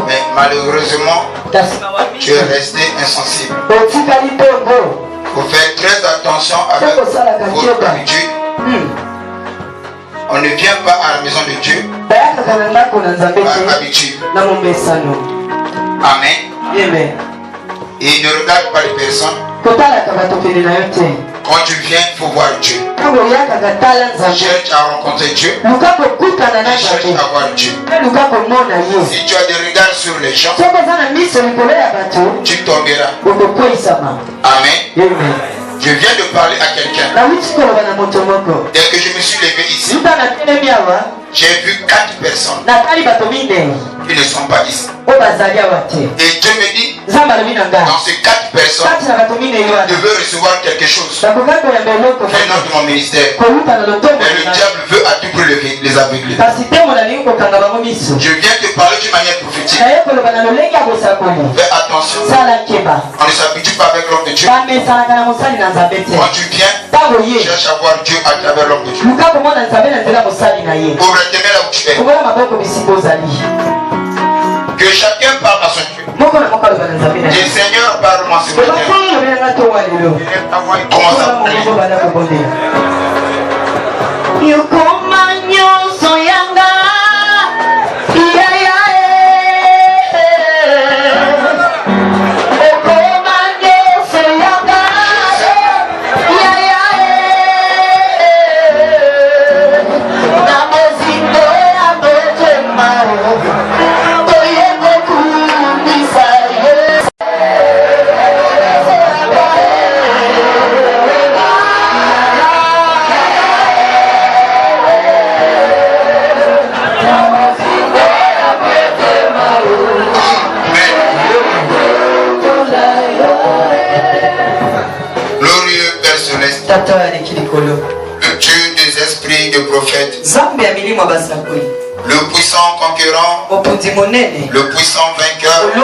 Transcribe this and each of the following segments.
Mais malheureusement, tu es resté insensible. Faut faire très attention avec votre habitude. On ne vient pas à la maison de Dieu par habitude. Amen. Et ne regarde pas les personnes. Quand tu viens, il faut voir Dieu. Cherche à rencontrer Dieu. Cherche à voir Dieu. Si tu as des regards sur les gens, tu tomberas. Amen. Je viens de parler à quelqu'un. Dès que je me suis levé ici, j'ai vu 4 personnes qui ne sont pas ici. Et Dieu me dit, dans ces 4 personnes, je veux recevoir quelque chose. Venant de mon ministère. Mais le diable veut à tout prix les aveugler. Je viens te parler d'une manière prophétique. Fais attention. On ne s'habitue pas avec l'homme de Dieu. Quand tu viens, cherche à voir Dieu à travers l'homme de Dieu. Ouvre tes mains là où tu es. Que chacun parle à son Dieu. Le Seigneur parle-moi ce matin. Lève ta voix et commence à parler. Le Dieu des esprits de prophètes, le puissant conquérant, le puissant vainqueur, le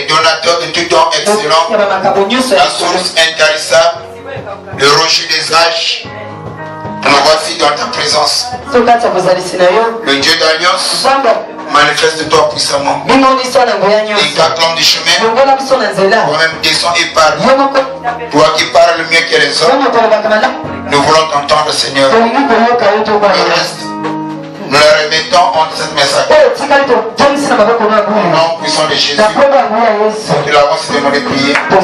donateur de tout don excellent, la source intarissable, le rocher des âges. Nous voici dans ta présence. Le Dieu d'alliance, manifeste-toi puissamment. Écarte l'homme du chemin. Toi-même descends et parle. Toi qui parles mieux que les hommes. Nous voulons t'entendre, Seigneur. Le reste, nous le remettons entre cette message. Au nom puissant de Jésus. Nous l'avons si demandé de prier. Amen.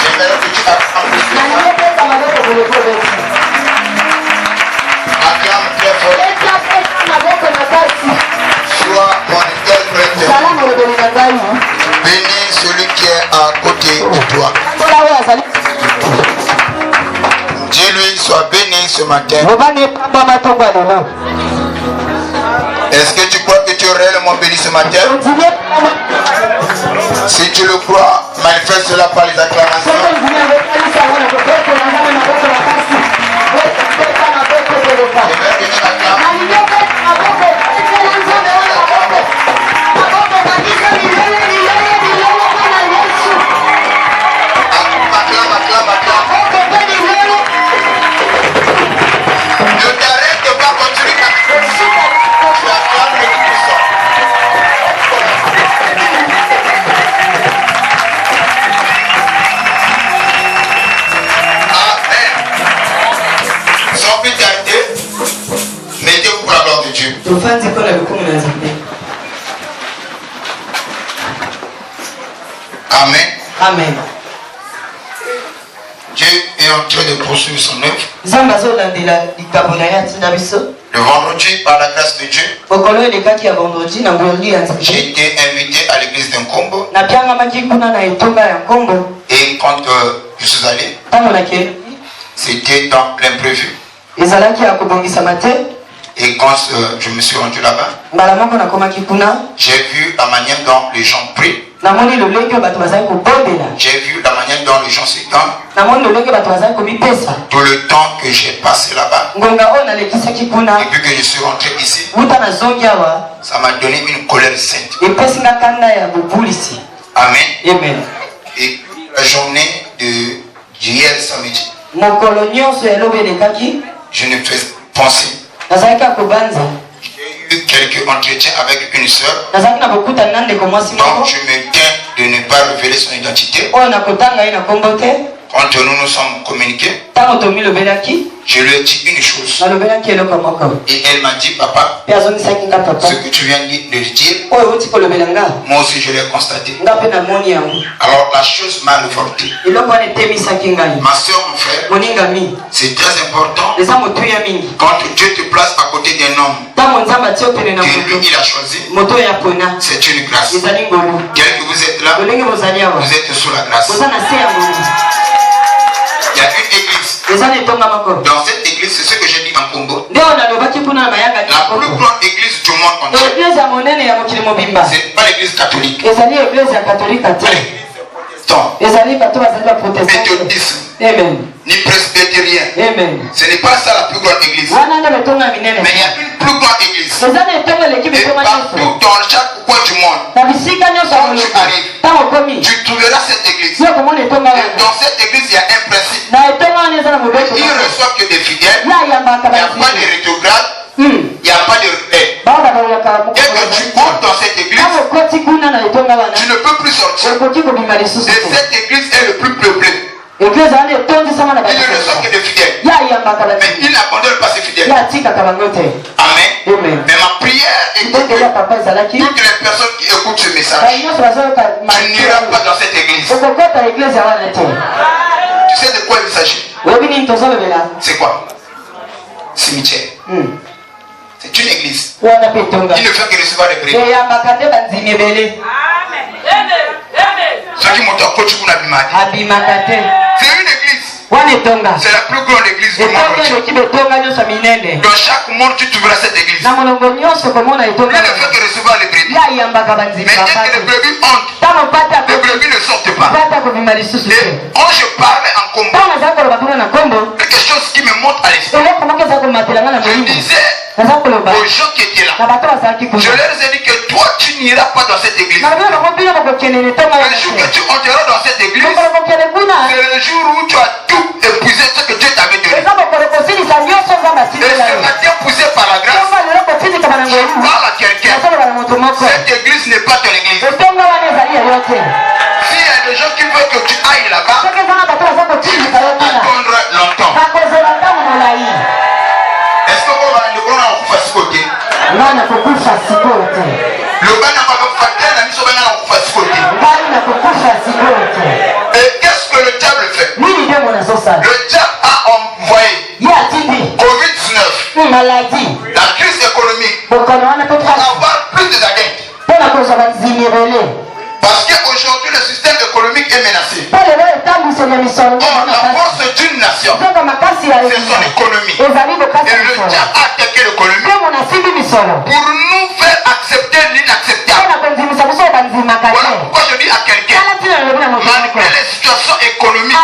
J'aimerais que tu apprennes. Bénis celui qui est à côté de toi. Dis-lui, sois béni ce matin. Est-ce que tu crois que tu es réellement béni ce matin? Si tu le crois, manifeste cela par les acclamations. Amen. Amen. Dieu est en train de poursuivre son œuvre. Le vendredi, par la grâce de Dieu, j'ai été invité à l'église d'Nkombo. Et quand je suis allé, c'était dans l'imprévu. Et quand je me suis rendu là-bas, j'ai vu la manière dont les gens prient. J'ai vu la manière dont les gens se donnent. Tout le temps que j'ai passé là-bas, et puis que je suis rentré ici, ça m'a donné une colère sainte. Amen. Et la journée d'hier samedi, je ne faisais pas penser. J'ai eu quelques entretiens avec une sœur. Donc je me tiens de ne pas révéler son identité. Quand nous sommes communiqués, je lui ai dit une chose. Et elle m'a dit, papa, ce que tu viens de dire, moi aussi je l'ai constaté. Alors la chose m'a révolté. Ma soeur, mon frère, c'est très important. Quand Dieu te place à côté d'un homme que lui il a choisi, c'est une grâce. Quel que vous êtes là, vous êtes sous la grâce. Il y a une église. Dans cette église, c'est ce que j'ai dit en Congo. La plus grande église du monde entier. C'est pas l'église catholique. C'est l'église méthodiste. Ni presbytérien. Ce n'est pas ça la plus grande église. Mais il y a une plus grande église. Et partout dans chaque coin du monde, quand tu arrives, tu trouveras cette église. Et dans cette église, il y a un principe. Il ne reçoit que des fidèles. Il n'y a pas de rétrograde. Il n'y a pas de relais. Dès que tu entres dans cette église, tu ne peux plus sortir. Et cette église est le plus peuplé. Il ne reçoit que des fidèles. Mais il n'abandonne pas ses fidèles. Amen. Mais ma prière est que toutes les personnes qui écoutent ce message, tu n'iras pas dans cette église. Tu sais de quoi il s'agit? C'est quoi? Cimetière. C'est une église. Il ne fait que recevoir les brebis. C'est une église. C'est la plus grande église du monde. Dans chaque monde, tu trouveras cette église. Il ne fait que recevoir les brebis. Mais dès que les brebis entrent, les brebis ne sortent pas. Et quand je parlais en Congo, quelque chose qui me monte à l'esprit, je disais aux gens qui étaient là, je leur ai dit que toi tu n'iras pas dans cette église. Le jour que tu entreras dans cette église, c'est le jour où tu as tout épousé ce que Dieu t'avait donné. Et ce matin, poussé par la grâce, je parle à quelqu'un. Cette église n'est pas ton église. S'il y a des gens qui veulent que tu ailles là-bas, tu vas attendre longtemps. Est-ce que vous allez le prendre en côté? Le et qu'est-ce que le diable fait? Le diable a envoyé Covid-19, la crise économique, pour avoir plus de attaqué l'économie pour nous faire accepter l'inacceptable. Voilà pourquoi je dis à quelqu'un, malgré les situations économiques,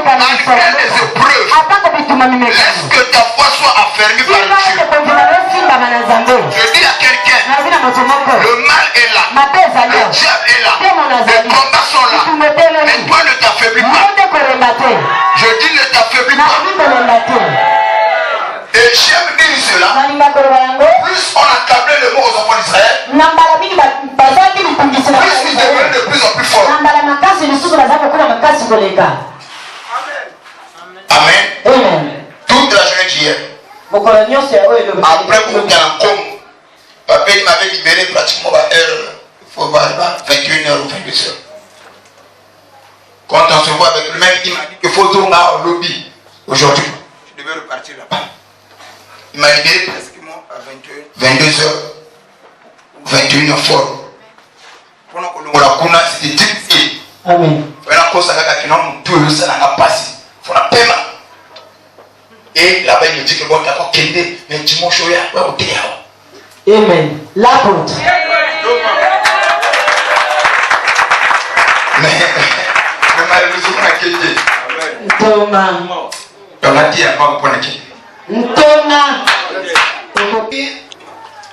malgré les épreuves, laisse que ta foi soit affermie par Dieu. Je dis à quelqu'un, le mal est là, le diable est là, les combats sont là, mais toi ne t'affaiblis pas. Je dis ne t'affaiblis pas. Et j'aime dire cela, plus on accablait le mot aux enfants d'Israël, plus ils devenaient de plus en plus forts. Amen. Toute la journée d'hier, après mon Galankom, papa il m'avait libéré pratiquement à heure, il faut voir 21h ou 22h. Quand on se voit avec le même, il m'a dit qu'il faut tourner au lobby. Aujourd'hui, je devais repartir là-bas. Il m'a libéré pratiquement à 22h, 21h fort. Pendant que l'on a c'était difficile. Amen. Et là-bas, il me dit que bon, d'accord, mais dimanche, il y a au théâtre. Amen. L'apôtre. Mais malheureusement, il y a Thomas. On a dit à quoi vous prenez qui? Thomas.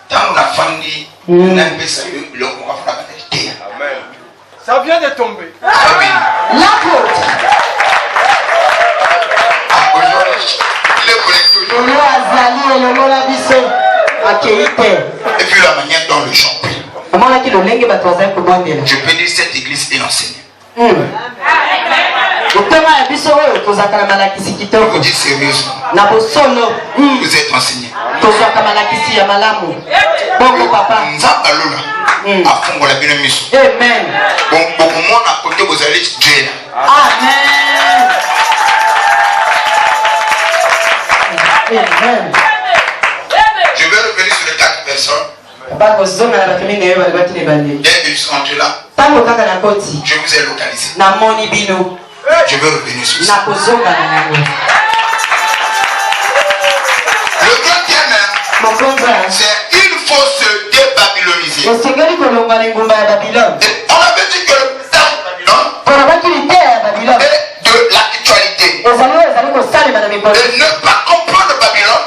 Dans la famille, on a besoin de l'opportunité. Amen. Ça vient de tomber. L'apôtre. Et puis la manière dont le chant prie. Je peux dire cette église est enseignée. Je vous dis sérieusement. Vous êtes enseigné. Amen. Amen. Je vais revenir sur les 4 personnes. Dès qu'ils sont entrés là, je vous ai localisé. Je vais revenir sur ça. Le deuxième, c'est il faut se débabyloniser. On avait dit que le Babylone est de l'actualité. Et ne pas comprendre Babylone,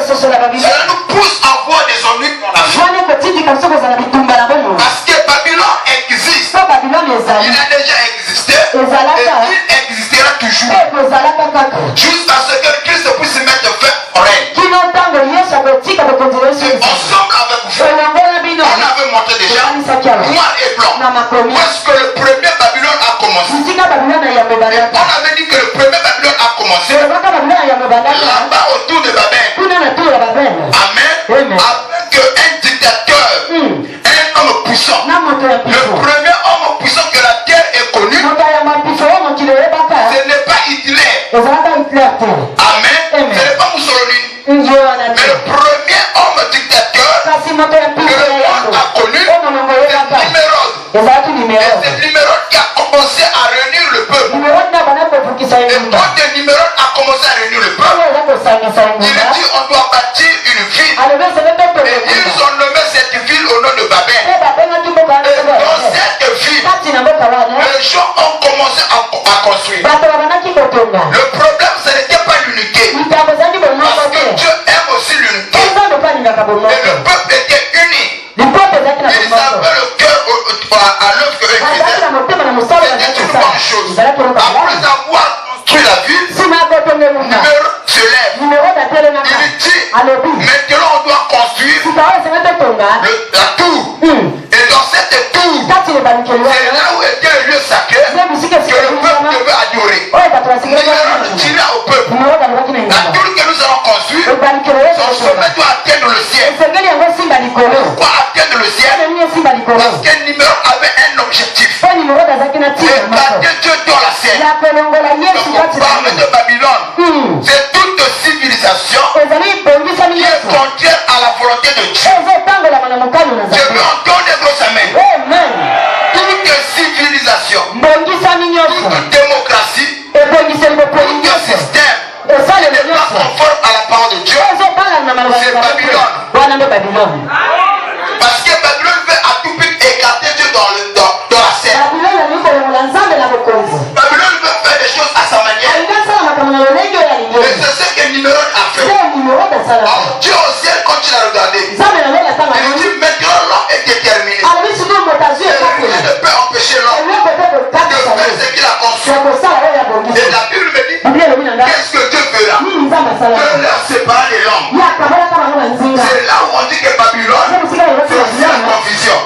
cela nous pousse à voir des ennuis dans la vie. Parce que Babylone existe. Il a déjà existé et il existera toujours. Jusqu'à ce que Christ puisse se mettre fin au règne. Ensemble avec vous, on avait montré déjà noir et blanc. Parce que le premier Babylone a commencé. On avait dit que le premier Babylone a commencé là-bas autour de Babel. Amen. Avec un dictateur, un homme puissant. Le premier homme puissant que la terre ait connu, ce n'est pas Hitler. Amen. Ce n'est pas Mussolini. Mais le premier homme dictateur que le monde a connu, c'est Nimrod. Et c'est Nimrod qui a commencé à réunir le peuple. Et quand Nimrod a commencé à réunir le peuple, il a dit on doit bâtir une ville. Et ils ont nommé cette ville au nom de Babel. Et dans cette ville, les gens ont commencé à construire. Le problème, ce n'était pas l'unité. Parce que Dieu aime aussi l'unité. Et le peuple était uni. Ils avaient le cœur à l'œuvre que eux faisaient. C'était une bonne chose. Après avoir construit la ville, Nimrod se lève. Il dit, maintenant on doit construire la tour. Et dans cette tour, c'est là où était le lieu sacré que le peuple devait adorer. Nimrod dira au peuple, la tour que nous allons construire, son sommet doit atteindre le ciel. Pourquoi atteindre le ciel? Parce que Nimrod avait un objectif. Et parce que Dieu dans la scène. Donc on parle de Babylone. C'est toute civilisation qui est contraire à la volonté de Dieu. Je veux entendre des grosses amens. Toute civilisation, toute démocratie, tout système qui n'est pas conforme à la parole de Dieu C'est Babylone. Parce que Babylone veut à tout prix écarter Dieu dans la scène. Babylone veut faire des choses à sa manière. Et c'est ce que Nimrod a fait. Alors Dieu au ciel, quand il a regardé, il dit maintenant l'homme est déterminé. Et ne peut empêcher l'homme de faire ce qu'il a conçu. Et la Bible me dit, qu'est-ce que Dieu fera? Dieu leur sépare les langues. C'est là où on dit que Babylone fait aussi la confusion.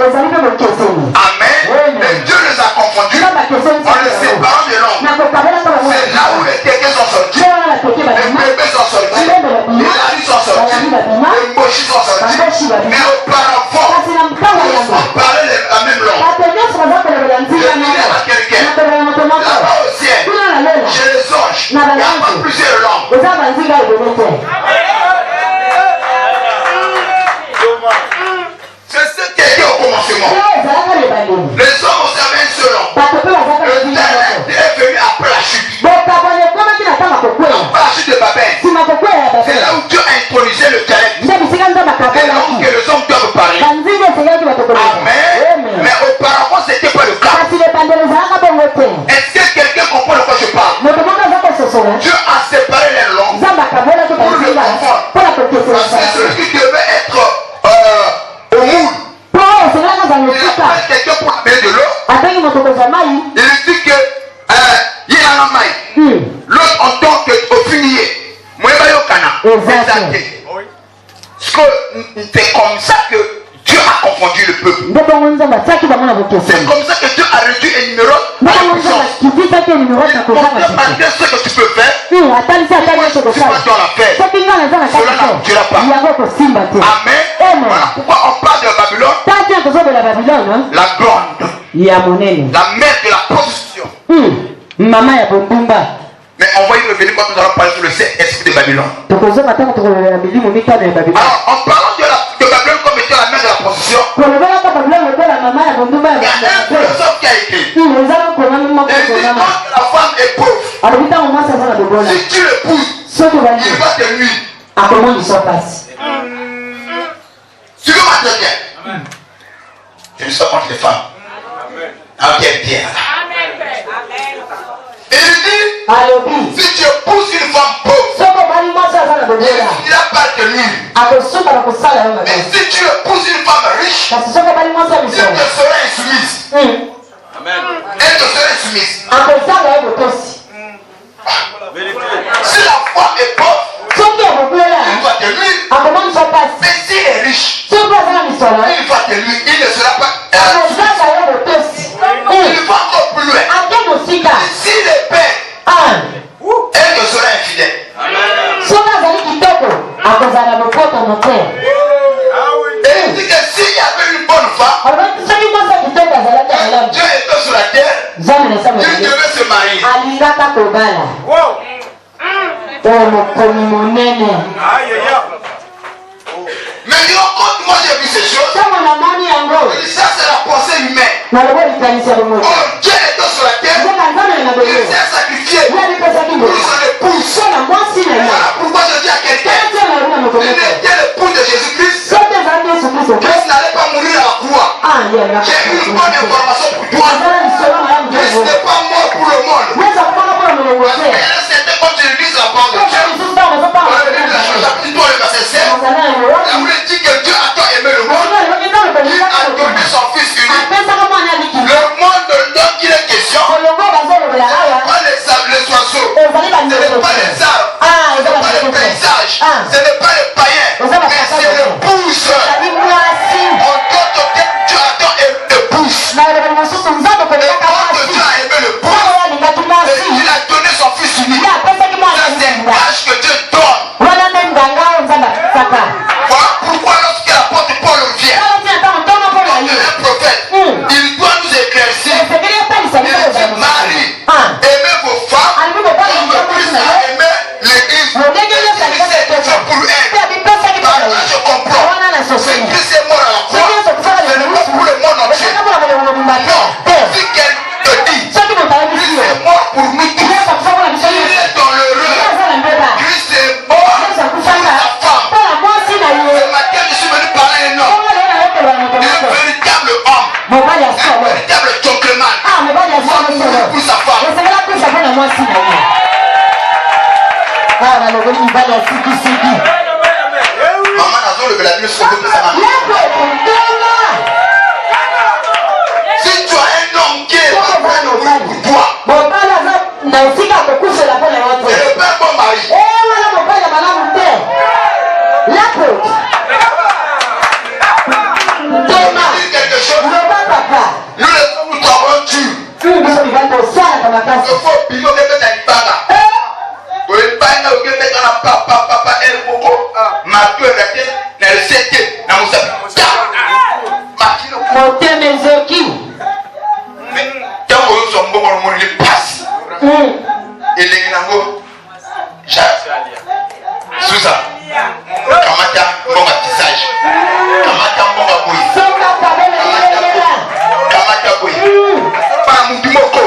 Amen. Et Dieu les a confondus en les séparant des langues. C'est là où les tétés sont sortis, les bébés sont sortis, les laris sont sortis, les mochis sont sortis. Mais auparavant, on parlait la même langue. Je disais à quelqu'un, là-bas au ciel, chez les anges, il n'y a pas plusieurs langues. C'est ce qui est dit au commencement. Les hommes ont servi un seul homme. Le terrain est venu après la chute. Après la chute de Babel. C'est là où Dieu a intronisé le terrain. C'est là où que les hommes doivent parler. Amen. Mais auparavant, ce n'était pas le cas. Est-ce que quelqu'un comprend de quoi je parle? Dieu a séparé les langues pour le confort. Parce que celui qui devait être au moule, il appelle quelqu'un pour amener de l'eau. Il dit que il y a un maï. L'autre en tant qu'offinier. Moi, je c'est comme ça que Dieu a confondu le peuple. C'est comme ça que Dieu a réduit les numéros à la puissance. Il dit malgré ce que tu peux faire, si toi tu en as fait, cela n'aboutira pas. Amen. Voilà pourquoi on parle de Babylone, la grande, la mère de la prostitution. Mais on va y revenir quand nous allons parler sur le Saint-Esprit de Babylone. Alors, en parlant de Babylone comme étant la mère de la prostitution, il y a un philosophe qui a écrit. Il dit quand la femme est pauvre, si tu l'épouses, il va te nuire. Tu veux ma bien. Je ne suis pas contre les femmes. Amen. Bien. Et il dit, si tu épouses une femme pauvre, il n'a pas de nuire. Mais si tu épouses une femme riche, elle te sera insoumise. Amen. Elle te sera insoumise. Si la femme est pauvre, il va te nuire. Mais s'il est riche, il va te nuire. Il ne sera pas. Il va encore plus loin. S'il est père, elle te sera infidèle. Et il dit que s'il y avait une bonne femme, Dieu était sur la terre, il devait se marier. Mais quand moi j'ai vu ces choses, ça c'est la pensée humaine. Oh, Dieu était sur la terre, il s'est sacrifié pour son épouse. Voilà pourquoi je dis à quelqu'un, il était l'épouse de Jésus-Christ. Christ n'allait pas mourir à la croix. J'ai une bonne information pour toi. Christ n'est pas mort pour le monde. Parce qu'il y a certains, quand tu lis la parole de Dieu, dans le livre de la chapitre 3, le verset 7, là où il dit que Dieu a tant aimé le monde, il a donné son Fils unique. Le monde dont il est question, ce n'est pas les oiseaux, ce n'est pas les arbres, ce n'est pas les paysages, ce n'est pas les païens, mais c'est l'épouse. En tant que Dieu a tant aimé l'épouse. Et quand Dieu a aimé l'épouse, il a donné son Fils unique. Ça c'est l'âge que Dieu donne. Voilà pourquoi lorsque l'apôtre Paul vient, un prophète, il doit nous éclaircir. Il dit, Marie, aimez vos femmes comme Christ a aimé l'Église. L'Église est fait pour elle. Par là je comprends. C'est Christ est mort à la croix. Ce n'est pas pour le monde entier. Non, si quelqu'un te dit, Christ est mort pour nous tous. Il est dans l'heureux. Christ Maman n'a pas la Bible sur le si tu as un homme qui est pour toi, et le père bon mari, quelque chose, nous les avons dû. Il faut piloter les baga. Il faut mettre un papa, elle beaucoup, ma gueule, elle s'était, n'a mais tant que son bon monde il passe. Et les nango, Susa, Kamata, bon baptisage, Kamata, bon bapouille, Kamata, oui. Pas mon timoko,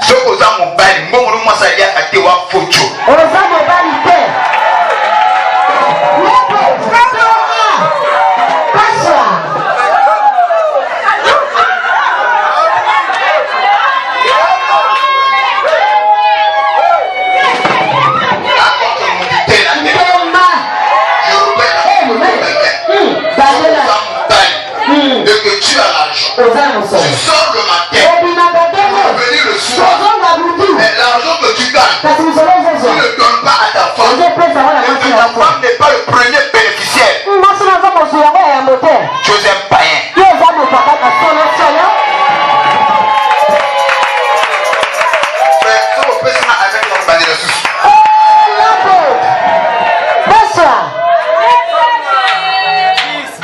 ce que vous avez mon bail, mon moi ça y a été wa photo. Tu sors le matin pour revenir le soir. Et l'argent que tu gagnes, tu ne le donnes pas à ta femme. Et ta femme n'est pas le premier bénéficiaire. Tu es un païen. Frère, si vous pouvez avec notre bannière de soucis.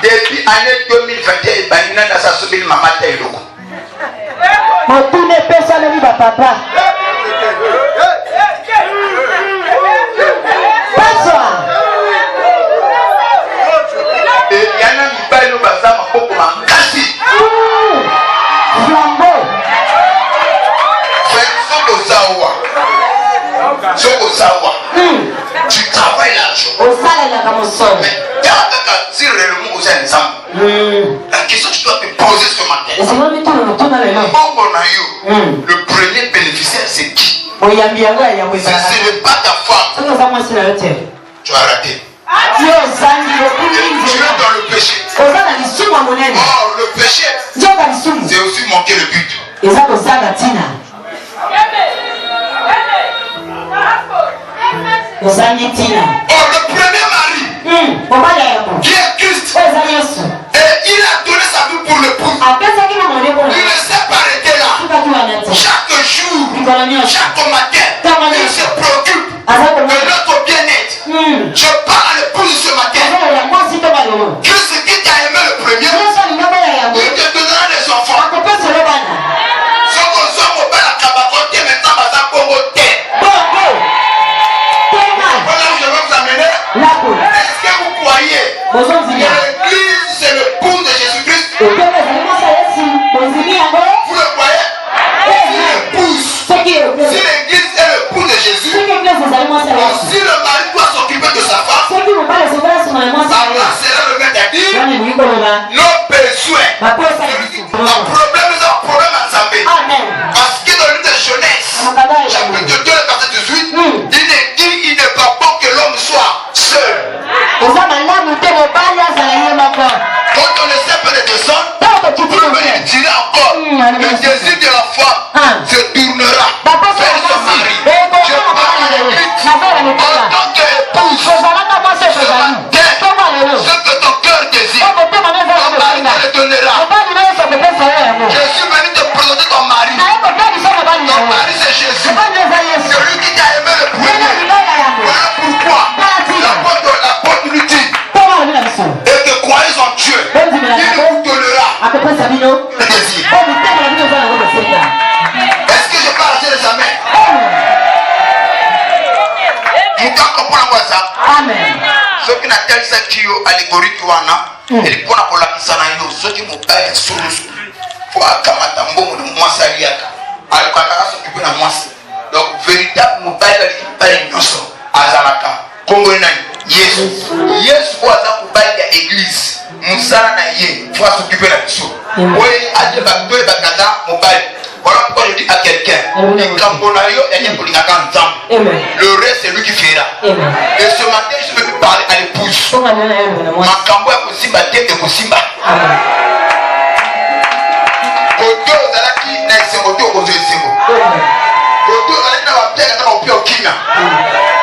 Depuis l'année 2021, Banina n'a pas subi le maman Taïlo. Mon tout n'est pas ça, le papa. Et il y en a qui parlent de bazar, ma pauvre maman. Kassi. Flambeau. Frère, Sokozawa. Tu travailles l'argent. Mais quand tu tires le mot aux ensemble, la question que tu dois te poser ce matin, le premier bénéficiaire c'est qui? Ce n'est pas ta femme. Tu as raté. Tu es dans le péché. Or le péché, c'est aussi manquer le but. Or le premier mari, qui est Christ, et il a donné sa vie pour l'épouse. Il ne s'est pas arrêté là. Chaque jour, chaque matin, il se préoccupe de notre bien-être. Je parle à l'épouse ce matin. Christ qui t'a aimé le premier, il te donnera des enfants. Ce qu'on soit mon père à Kabakote, maintenant, Baza Bongote. Voilà où je vais vous amener. Est-ce que vous croyez que l'église c'est l'épouse de Jésus-Christ? Vous le croyez? Si l'église est l'épouse de Jésus, si le mari doit s'occuper de sa femme, Allah sera le maître à dire nos besoins. Le problème, nous avons un problème ensemble. Parce que dans le livre de Genèse, chapitre 2, verset 18, il n'est pas bon que l'homme soit seul. Quand on ne sait pas de descendre, vous pouvez tirer encore. Le désir de la femme se tournera vers son mari. Je parle à l'église en tant qu'épouse. Ce que ton cœur désire, ton mari te le donnera. Je suis venu te présenter ton mari. Ton mari c'est Jésus. Celui qui t'a aimé le premier. Voilà pourquoi la porte nous dit et que croyez en Dieu, il vous donnera le désir. Est-ce que je parle à les amens? Nous comprenons ça. Ce qui n'a tel ça qui est allégorique ou ana, et pour la kisana yo, ce qui m'ont pas sur le sou. Pour akamata mbongo de moi saliaka. Alors quand on s'occupe de moi, donc véritable mon père il parle nyonso azalaka. Kongo nani? Yes pour ça pour bailler l'église. Musala na ye, faut s'occuper de la biso. Oui, à Dieu va donner bakanda mon bail. Voilà pourquoi je dis à quelqu'un, Le reste, c'est lui qui fera. Et ce matin, je veux te parler à l'épouse. Ma cambo est possible à Dieu et possible. Koto Zalaki n'a pas de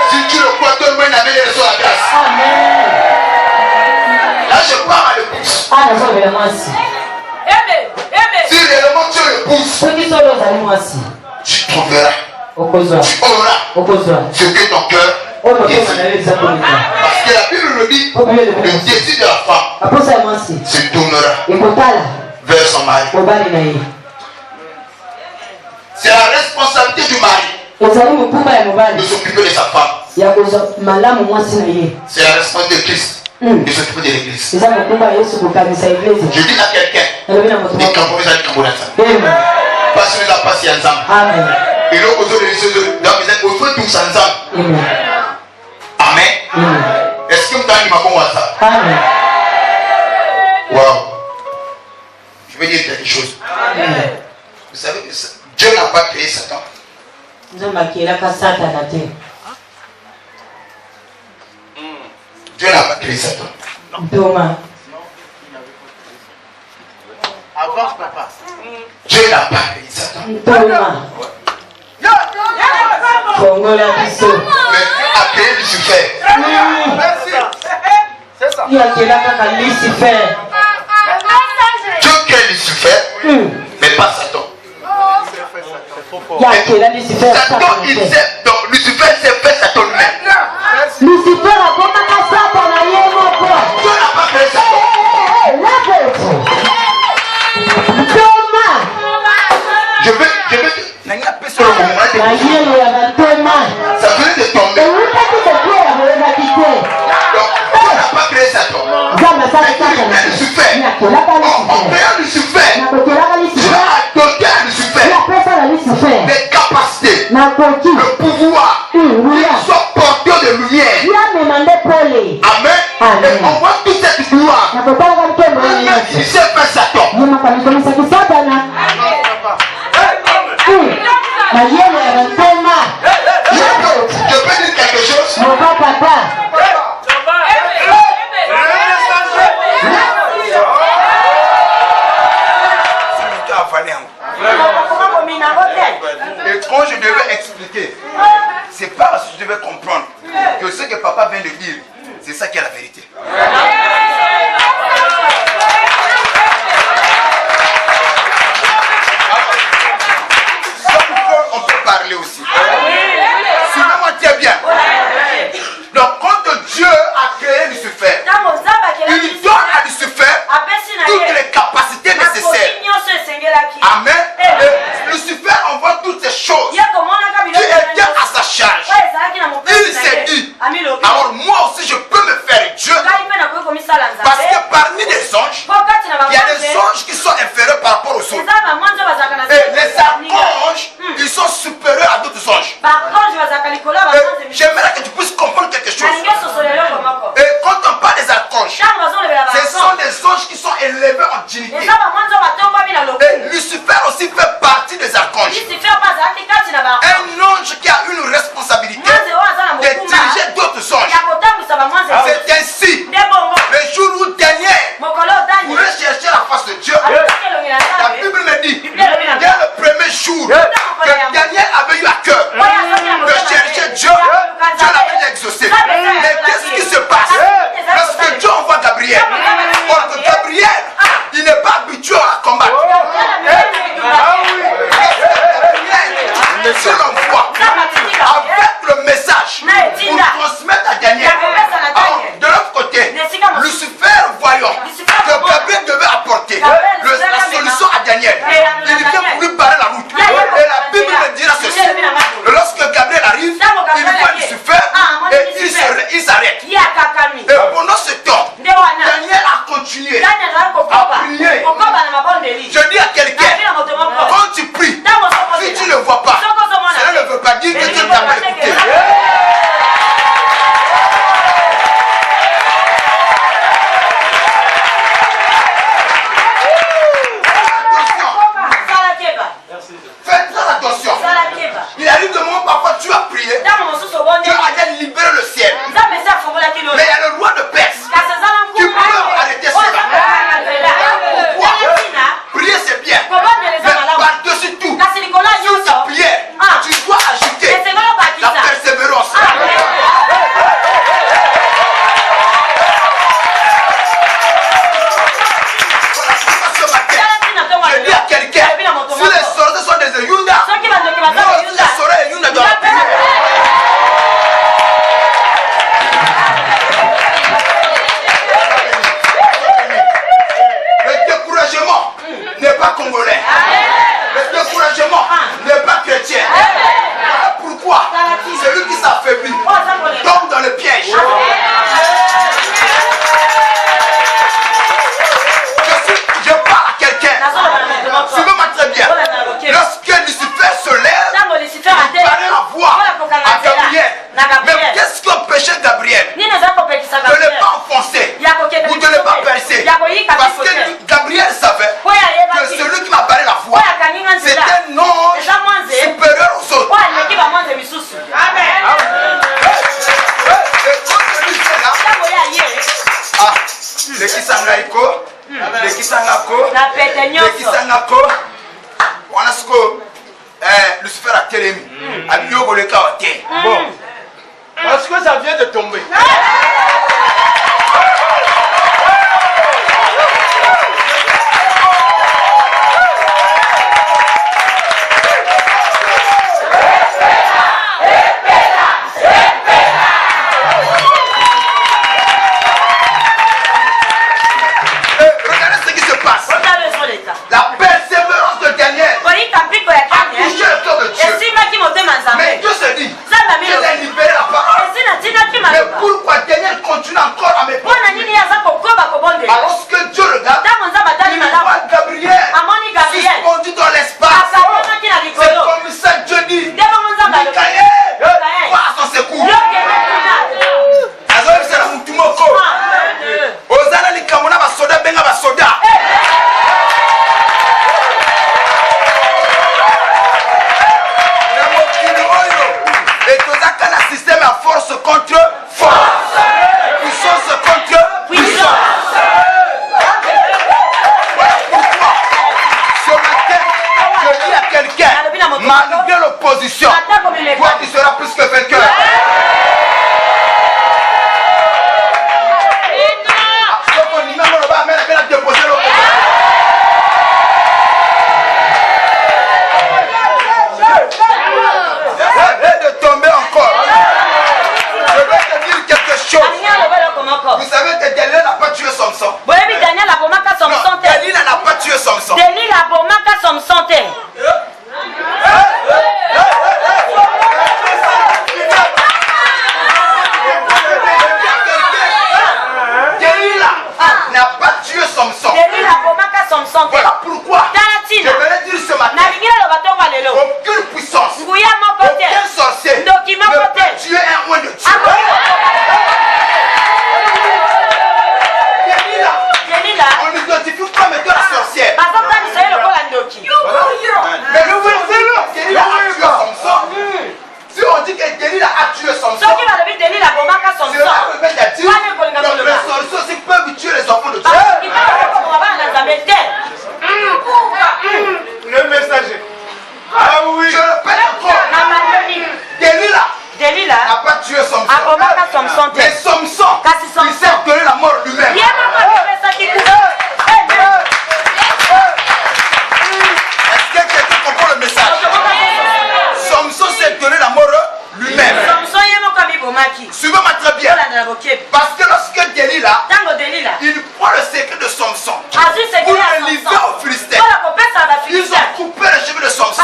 si tu le crois, donne-moi une amène sur la grâce. Là, je parle à l'épouse. Si réellement tu l'épouses, tu trouveras, tu auras ce que ton cœur désire. Parce que la Bible le dit, le désir de la femme se tournera vers son mari. C'est la responsabilité du mari de s'occuper de sa femme. C'est la responsabilité de Christ de s'occuper de l'église. Je dis à quelqu'un, parce que nous avons passé ensemble. Et là, aujourd'hui, vous faites tous ensemble. Amen. Est-ce que vous avez ma bonne WhatsApp? Wow. Je vais dire quelque chose. Vous savez que Dieu n'a pas créé Satan. Dieu n'a pas créé Satan. Avance, papa. Dieu n'a pas créé Satan. Mais a créé Lucifer. C'est ça. Dieu crée Lucifer, mais pas Satan. Satan, il sait, donc Lucifer s'est fait Satan lui-même. Lucifer a commencé à Satan. Dieu n'a pas créé Satan. Je vais ça venait de tomber. Donc Dieu n'a pas créé Satan. Mais Lucifer. En créant Lucifer, Dieu a donné à Lucifer des capacités, le pouvoir, qu'ils soient porteurs de lumière. Amen. Et on voit toute cette gloire. Lui-même, il s'est fait Satan. Je peux dire quelque chose? Et quand je devais expliquer, c'est pas parce que je devais comprendre que ce que papa vient de dire, c'est ça qui est la vérité. On peut parler aussi. Suivez-moi très bien. Donc quand Dieu a créé Lucifer, il donne à Lucifer toutes les capacités nécessaires. Amen. Et Lucifer envoie toutes ces choses qui étaient à sa charge. Il s'est dit, alors moi aussi je peux me faire Dieu. Parce que parmi les anges, il y a des anges qui sont inférieurs par rapport aux autres. Et les archanges, ils sont supérieurs à d'autres anges. Et j'aimerais que tu puisses comprendre quelque chose. Et quand on parle des archanges, ce sont des anges qui sont élevés en dignité. Et Lucifer aussi fait partie des archanges. Un ange qui a une responsabilité de diriger d'autres anges. C'est ainsi, le jour où Daniel pourrait chercher la face de Dieu, la Bible me dit, dès le premier jour que Daniel avait eu à cœur de chercher Dieu, Dieu l'avait exaucé. Mais qu'est-ce qui se passe lorsque Dieu envoie Gabriel? Or que Gabriel, il n'est pas habitué à combattre. Dieu l'envoie avec le message pour transmettre à Daniel. Alors, de l'autre côté, Lucifer, voyant que Gabriel devait apporter la solution à Daniel, il vient pour lui barrer la route. Et la Bible me dira ceci. Lorsque Gabriel arrive, il voit Lucifer et il s'arrête. Et pendant ce temps, Daniel a continué à prier. Je dis à quelqu'un, quand tu pries, si tu ne le vois pas, cela ne veut pas dire que Dieu t'a pas écouté. Faites très attention. Lucifer a télémi. Bon. Parce que ça vient de tomber. Regardez ce qui se passe. La persévérance de Daniel a touché le cœur de Dieu. Mais Dieu se dit, Dieu a libéré la parole. Mais pourquoi Daniel continue encore à me poursuivre? Alors que Dieu regarde, il voit Gabriel suspendu dans l'espace. C'est comme ça que Dieu dit, Michael, va à son secours. Alors c'est la Moutumoko. Ozana likamona basoda benga basoda. Et tout ça quand le système a force contre force, puissance contre puissance. Voilà pourquoi ce matin je dis à quelqu'un, malgré l'opposition, toi tu seras plus que vainqueur. Vous savez que Daniel n'a pas tué Samson. Non, Daniel n'a pas tué Samson. Daniel n'a pas tué Samson. Voilà pourquoi je voulais dire ce matin, aucune puissance, aucun sorcier ne peut tuer un roi de Dieu. On n'identifie pas maintenant la sorcière. Mais le Delilah a tué Samson. Si on dit que Delilah a tué Samson, cela remet à dire que les sorciers aussi peuvent tuer les enfants de Dieu. Le messager. Ah oui. Je répète encore. Delilah n'a pas tué Samson. Mais Samson, il s'est donné la mort lui-même. Est-ce que quelqu'un comprend le message? Samson s'est donné la mort lui-même. Suivez-moi très bien. Parce que lorsque Delilah, il prend le secret de Samson pour le livrer aux Philistins, ils ont coupé les cheveux de Samson.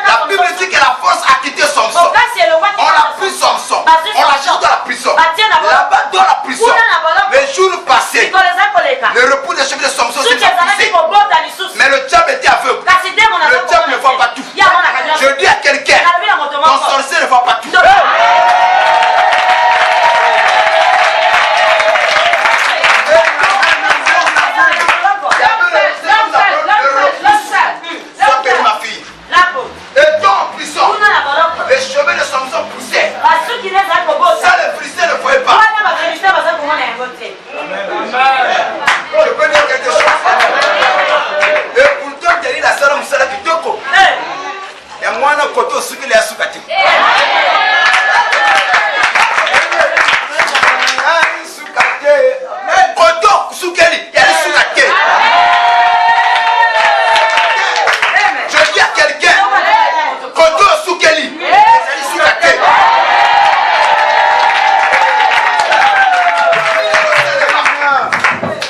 La Bible dit que la force a quitté Samson. On a pris Samson, on l'a jeté dans la prison. Là-bas dans la prison, les jours passés, le repos des cheveux de Samson s'est brisé. Mais le diable était aveugle. Le diable ne voit pas tout. Je dis à quelqu'un, ton sorcier ne voit pas tout. Ma fille. Et dans en prison, les cheveux de Samson poussaient. Ça, les Philistins ne voyaient pas. Je peux dire quelque chose. Et pourtant, il y a la salle Moussala Kitoko. Et moi, on a côté au souk, il est à Soukati. Côté au souk, il est à Soukati. Je dis à quelqu'un, côté au souk, il est à Soukati.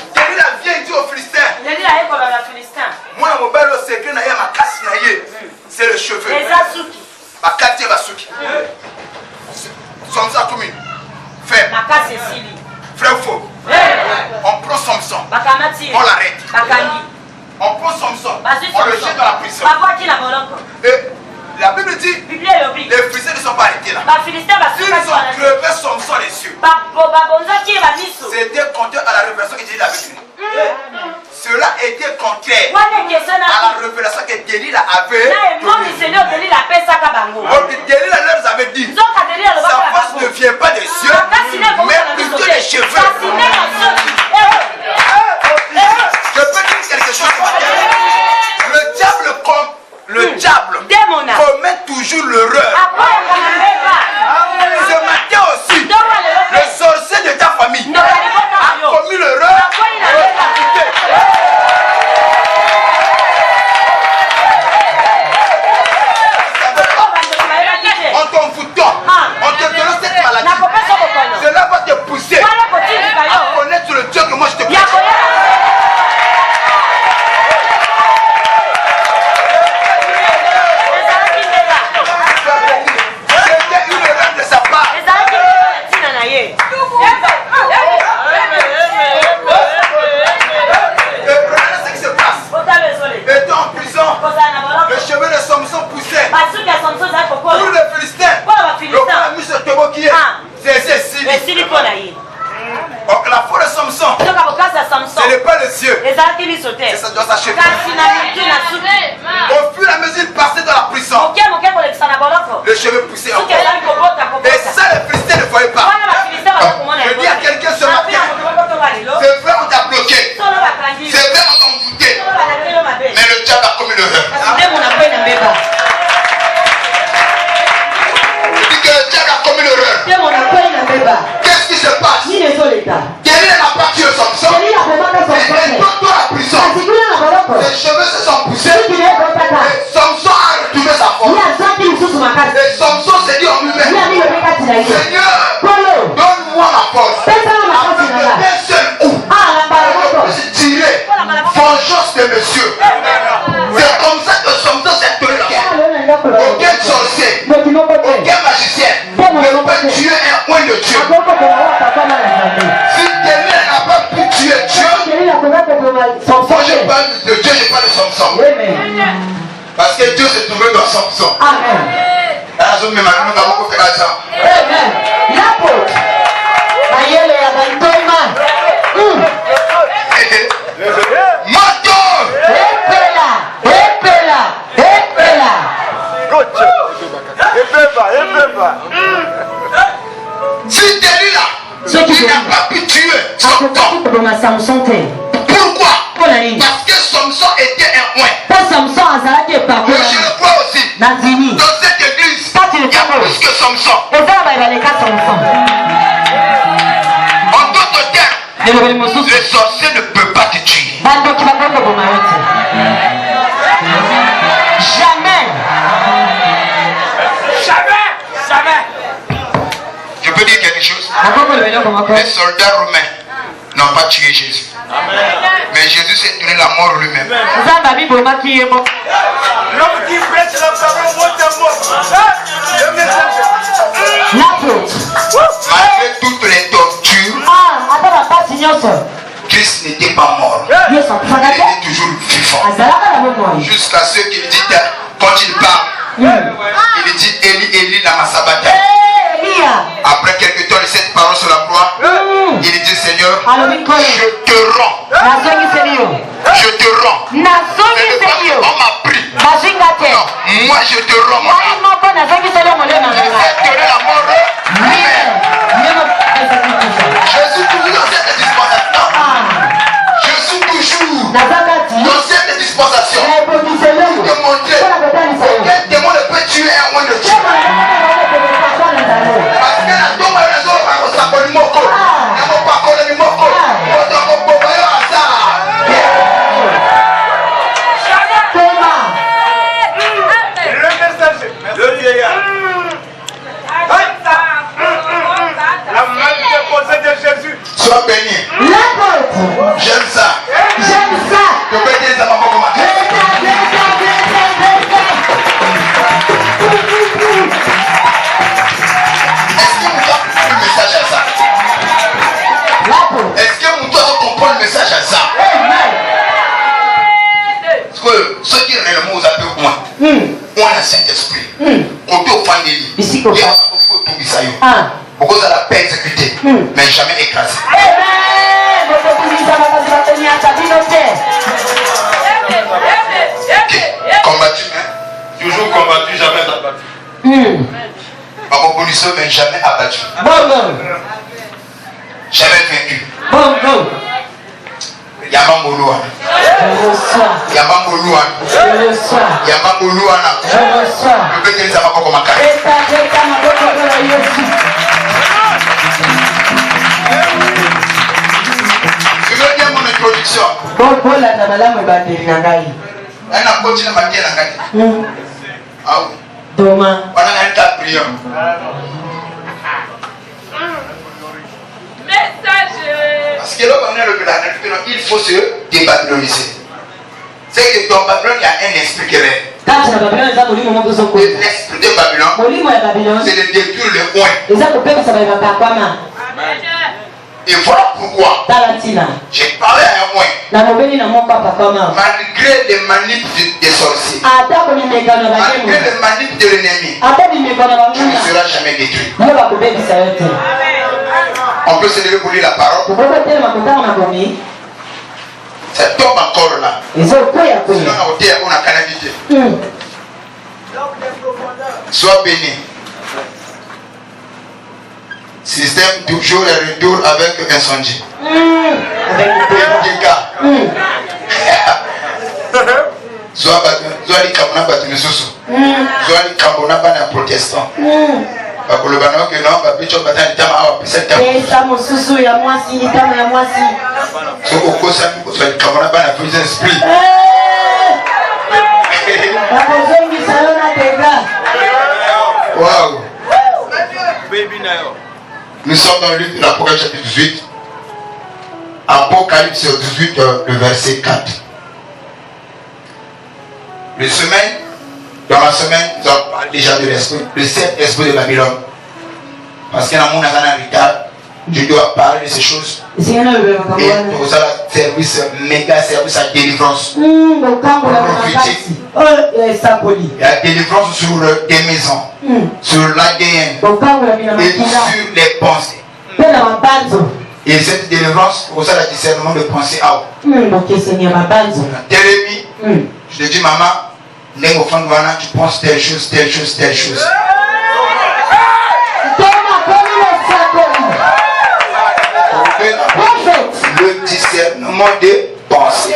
Delilah vient dire aux Philistins. Moi, mon bel secret, c'est le cheveu. Ma carte est Basuki. Samson commune. Frère. Frère ou faux? On prend Samson. On l'arrête. On prend Samson. On le jette dans la prison. Et la Bible dit, les Philistins ne sont pas arrêtés là. Ils ont crevé Samson les yeux. C'était contraire à la révélation que Delilah avait donnée. Cela était contraire à la révélation que Delilah avait donnée. Donc Delilah leur avait dit, sa force ne vient pas des cieux, mais plutôt des cheveux. Ça doit s'achever. Au fur et à mesure, passer dans la prison. Les cheveux poussés encore. Et ça, les Philistins ne voyaient pas. Je dis à quelqu'un ce matin, c'est vrai, on t'a bloqué. C'est vrai, on t'a envoûté. Mais le diable a commis l'erreur. Je dis que le diable a commis l'erreur. Qu'est-ce qui se passe? Quelle est la partie de Samson? Et dans la prison, les cheveux se sont poussés. Et Samson a retrouvé sa force. Et Samson s'est dit en lui-même, Seigneur, donne-moi ma force. Avec un seul coup, je suis tiré. Vengeance de monsieur. C'est comme ça que Samson s'est tué la guerre. Aucun sorcier, aucun magicien ne peut tuer un point de Dieu. Si quelqu'un n'a pas pu tuer Dieu, moi je parle de Dieu, je parle de Samson. Parce que Dieu s'est trouvé dans Samson. Amen. Si Delilah, il n'a pas pu tuer Samson. Pourquoi? Parce que Samson était un oint. Mais je le crois aussi. Dans cette église, il y a plus que Samson. En d'autres termes, le sorcier ne peut pas te tuer. Jamais. Je peux dire quelque chose? Les soldats romains n'ont pas tué Jésus. Mais Jésus s'est donné la mort lui-même. L'homme qui prêche la parole monte à mort. Malgré toutes les tortures, Christ n'était pas mort. Il était toujours vivant. Jusqu'à ce qu'il dit, quand il parle, il dit Élie, Élie, lama sabachthani. Après quelques temps, il cette parole sur la croix, il dit Seigneur, je te rends. Je te rends. On m'a pris. Non, moi je te rends mon âme. Je vais donner la mort. Je suis toujours dans cette dispensation. Je suis toujours dans cette dispensation. Pour te montrer quel démon ne peut tuer un moins de Dieu. Parce que la tombe est raison par le sapin du moko. Il n'y a pas de moko. Le vieillard. La main déposée de Jésus. Sois béni. J'aime ça. Je peux dire ça, maman, comment? Est-ce que vous comprenez le message à ça? Est-ce que vous comprenez le message à ça? Parce que ceux qui réellement vous appellent moi, on a le Saint-Esprit. On peut offrir ici. On peut tout ça. Beaucoup de la paix exécutée, mais jamais écrasée. Combattu, hein? Toujours combattu, jamais abattu. Pas opposition, mais jamais abattu. Jamais vaincu. Yamangoluana. Yamangoluana. Yamangoluana. Je peux dire ça comme un cas. Je veux dire mon introduction. Elle n'a pas dit la matière à gagner. Ah oui. Demain. On a un tas de prières. Parce que là, on est le il faut se débabyloniser. C'est que dans Babylone, il y a un esprit qui règne. L'esprit de Babylone, c'est de détruire le coin. Et voilà pourquoi j'ai parlé à un coin. Malgré les manips des sorciers, malgré les manips de l'ennemi, tu ne seras jamais détruit. On peut se lever pour lire la parole. Ça tombe encore là. Sinon, on a canalité. Sois béni. Système toujours et retour avec incendie. Soit les Kabona battu le sous. Soit les Kabona battu un protestant. Parce que le banon que non, bah bicho battu un tama à pisser tama. Et ça mon sous ya moi si, tama ya moi si. So au cause ça, soit les Kabona battu un peu d'esprit. La position du salon à Tega. Wow. Nous sommes dans le livre de l'Apocalypse chapitre 18. Apocalypse 18, le verset 4. Dans la semaine, nous avons parlé déjà de l'esprit, le Saint-Esprit de Babylone. Parce qu'il y a un monde en retard, je dois parler de ces choses. Et pour ça, service, méga service à délivrance. Prophétique. Il y a délivrance sur des maisons, sur l'ADN et sur les pensées. Et cette délivrance, pour ça, le discernement de pensée à vous. Télémi, je te dis, maman, tu penses telle chose, telle chose, telle chose. Le discernement de pensée.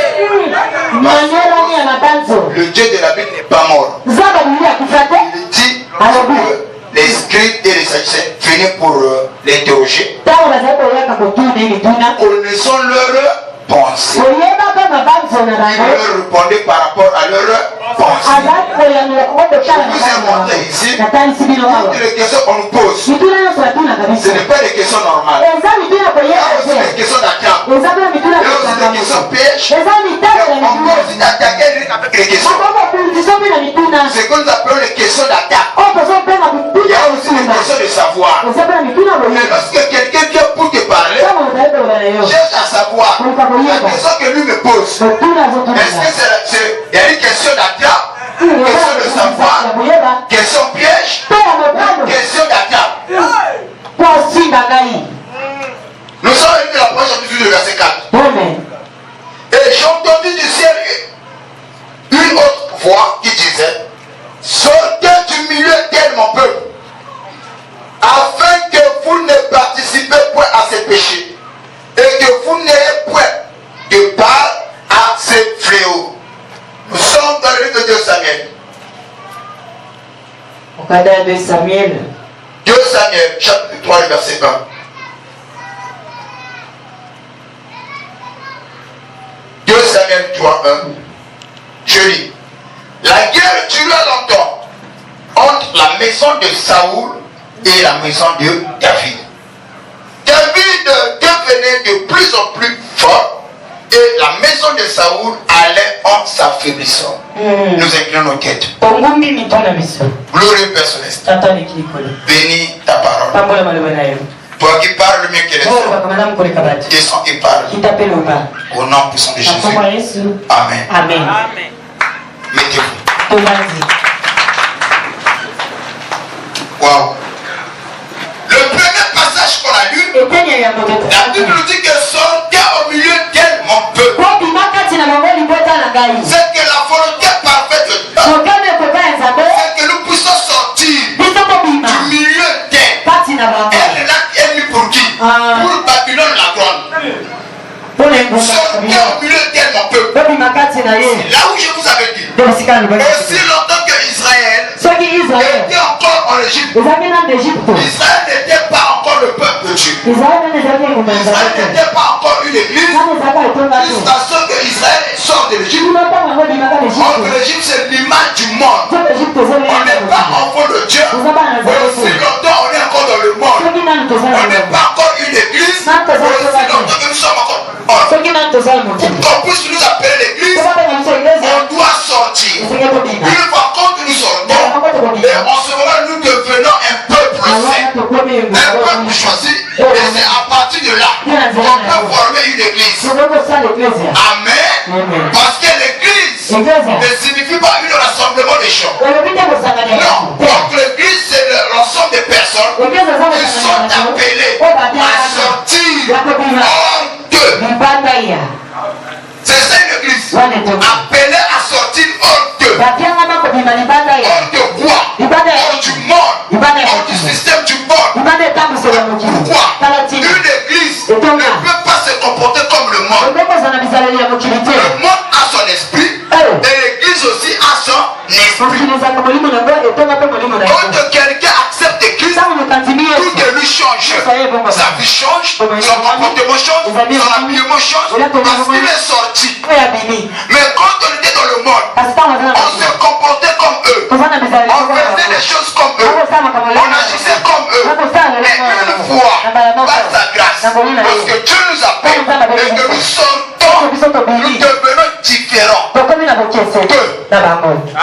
Le Dieu de la Bible n'est pas mort. Il dit que les scribes et les sadducéens venaient pour l'interroger. Connaissons leurs pensées. Ils leur répondaient par rapport à leurs pensées. Je vous ai montré ici toutes les questions qu'on nous pose. Ce n'est pas des questions normales. Il y a aussi des questions d'attaque. Il y a aussi des questions pièges. On peut aussi attaquer avec les questions. C'est que nous appelons les questions d'attaque. Il y a aussi des questions de savoir. Mais lorsque quelqu'un vient pour te parler, cherche à savoir la question que lui me pose. Est-ce que il y a une question d'attaque, question de savoir, question piège, question d'attaque. Nous sommes venus de la prochaine chapitre du verset 4. Et j'ai entendu du ciel une autre voix qui disait: sortez du milieu d'elle, mon peuple, afin que vous ne participez point à ces péchés et que vous n'ayez point de part à ces fléaux. Nous sommes dans le livre de 2 Samuel. 2 Samuel, chapitre 3, verset 1. Samuel 3, 1. Je lis. La guerre dura longtemps entre la maison de Saoul et la maison de David. David devenait de plus en plus fort et la maison de Saoul allait en s'affaiblissant. Nous inclinons nos têtes. Glorieux Père Céleste. Bénis ta parole. Toi qui parles mieux que les autres. Descends et parle. Au nom puissant de Jésus. Amen. Amen. Mettez-vous. Wow. Le premier passage qu'on a lu, la Bible nous dit que sortez au milieu d'elle, mon peuple. C'est que la volonté parfaite de Dieu, c'est que nous puissions sortir du milieu d'elle. Elle est là, elle est pour qui? Pour Babylone la grande. Sortez au milieu d'elle, mon peuple. Là où je vous avais dit, aussi longtemps que Israël était encore en Égypte, Israël n'était pas encore le peuple de Dieu. Israël n'était pas encore une église. Jusqu'à ce que Israël sorte de l'Égypte. Or, l'Égypte, c'est l'image du monde. On n'est pas enfant de Dieu. Aussi longtemps on est encore dans le monde. On n'est pas encore une église. Aussi longtemps que nous sommes encore. Pour qu'on puisse nous appeler l'église, on doit sortir. Une fois quand nous sortons, et en ce moment nous devenons un peuple saint, un peuple choisi, et c'est à partir de là qu'on peut former une église. Amen. Parce que l'église ne signifie pas un rassemblement des gens. Non, donc l'église c'est l'ensemble des personnes qui sont appelées à sortir hors d'eux. C'est ça l'église, appelés à sortir hors de quoi? Hors du monde, hors du système du monde. Pourquoi? Une église ne peut pas se comporter comme le monde. Le monde a son esprit et l'église aussi a son esprit. Quand quelqu'un accepte Christ, tout de lui change. Sa vie change, son comportement change, son habillement change, parce qu'il est sorti. Mais quand on était dans le monde, on se comportait comme eux. On faisait des choses comme eux. On agissait comme eux. Et une fois, par sa grâce, parce que Dieu nous appelle et que nous sortons, nous devenons différents d'eux.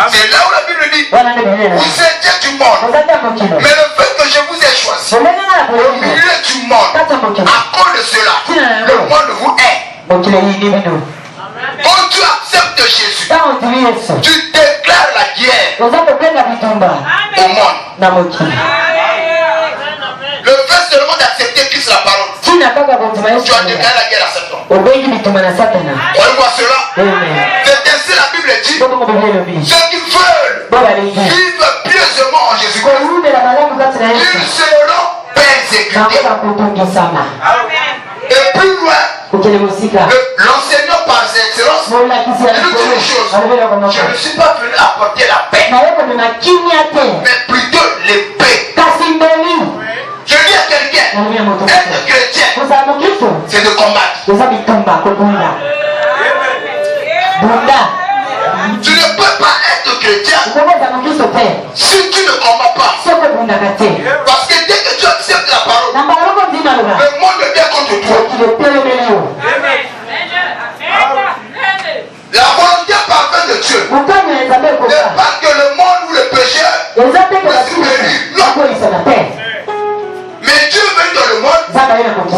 C'est là où la Bible dit, vous étiez du monde, mais le fait que je vous ai choisi au milieu du monde, à cause de cela, le monde vous hait. Quand tu acceptes Jésus, tu déclares la guerre au monde. Le fait seulement d'accepter Christ la parole, tu as déclaré la guerre à Satan. Croyez-moi cela? C'est ainsi la Bible dit, ceux qui veulent vivre pieusement en Jésus-Christ, ils seront persécutés. Et plus loin, l'enseignant par excellence, il nous dit une chose. Je ne suis pas venu apporter la paix, mais plutôt l'épée. Je dis à quelqu'un, être chrétien, c'est de combattre. Tu ne peux pas être chrétien si tu ne combats pas. Parce que dès que tu acceptes la parole, le monde vient contre toi. La volonté parfaite de Dieu n'est pas que le monde ou le pécheur ne s'éveille. Non. Mais Dieu vient dans le monde,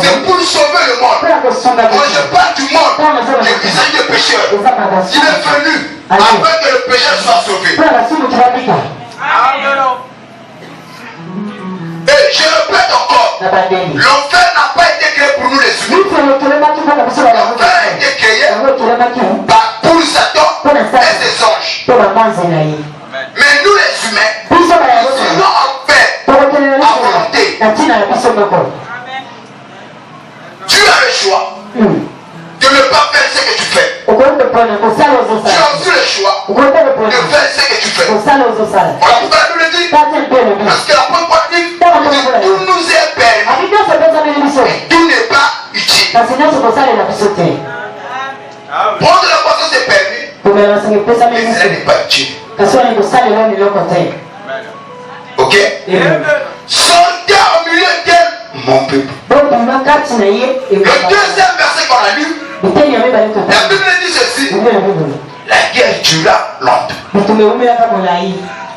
c'est pour sauver le monde. Quand je parle du monde, il s'agit de pécheurs. Il est venu afin que le pécheur soit sauvé. Et je répète encore, l'enfer n'a pas été créé pour nous les humains. L'enfer a été créé pour Satan et ses anges. Mais nous les humains, nous sommes en paix, à volonté. Tu as le choix de ne pas faire ce que tu fais. Tu as aussi le choix de faire ce que tu fais. Voilà pourquoi la Bible dit, parce que la première dit, tout nous est permis, et tout n'est pas utile. Prendre la boisson c'est permis, mais cela n'est pas utile. Ok? Sortez au milieu d'elle, mon peuple. Le deuxième verset qu'on a lu, la Bible dit ceci, la guerre dura longtemps.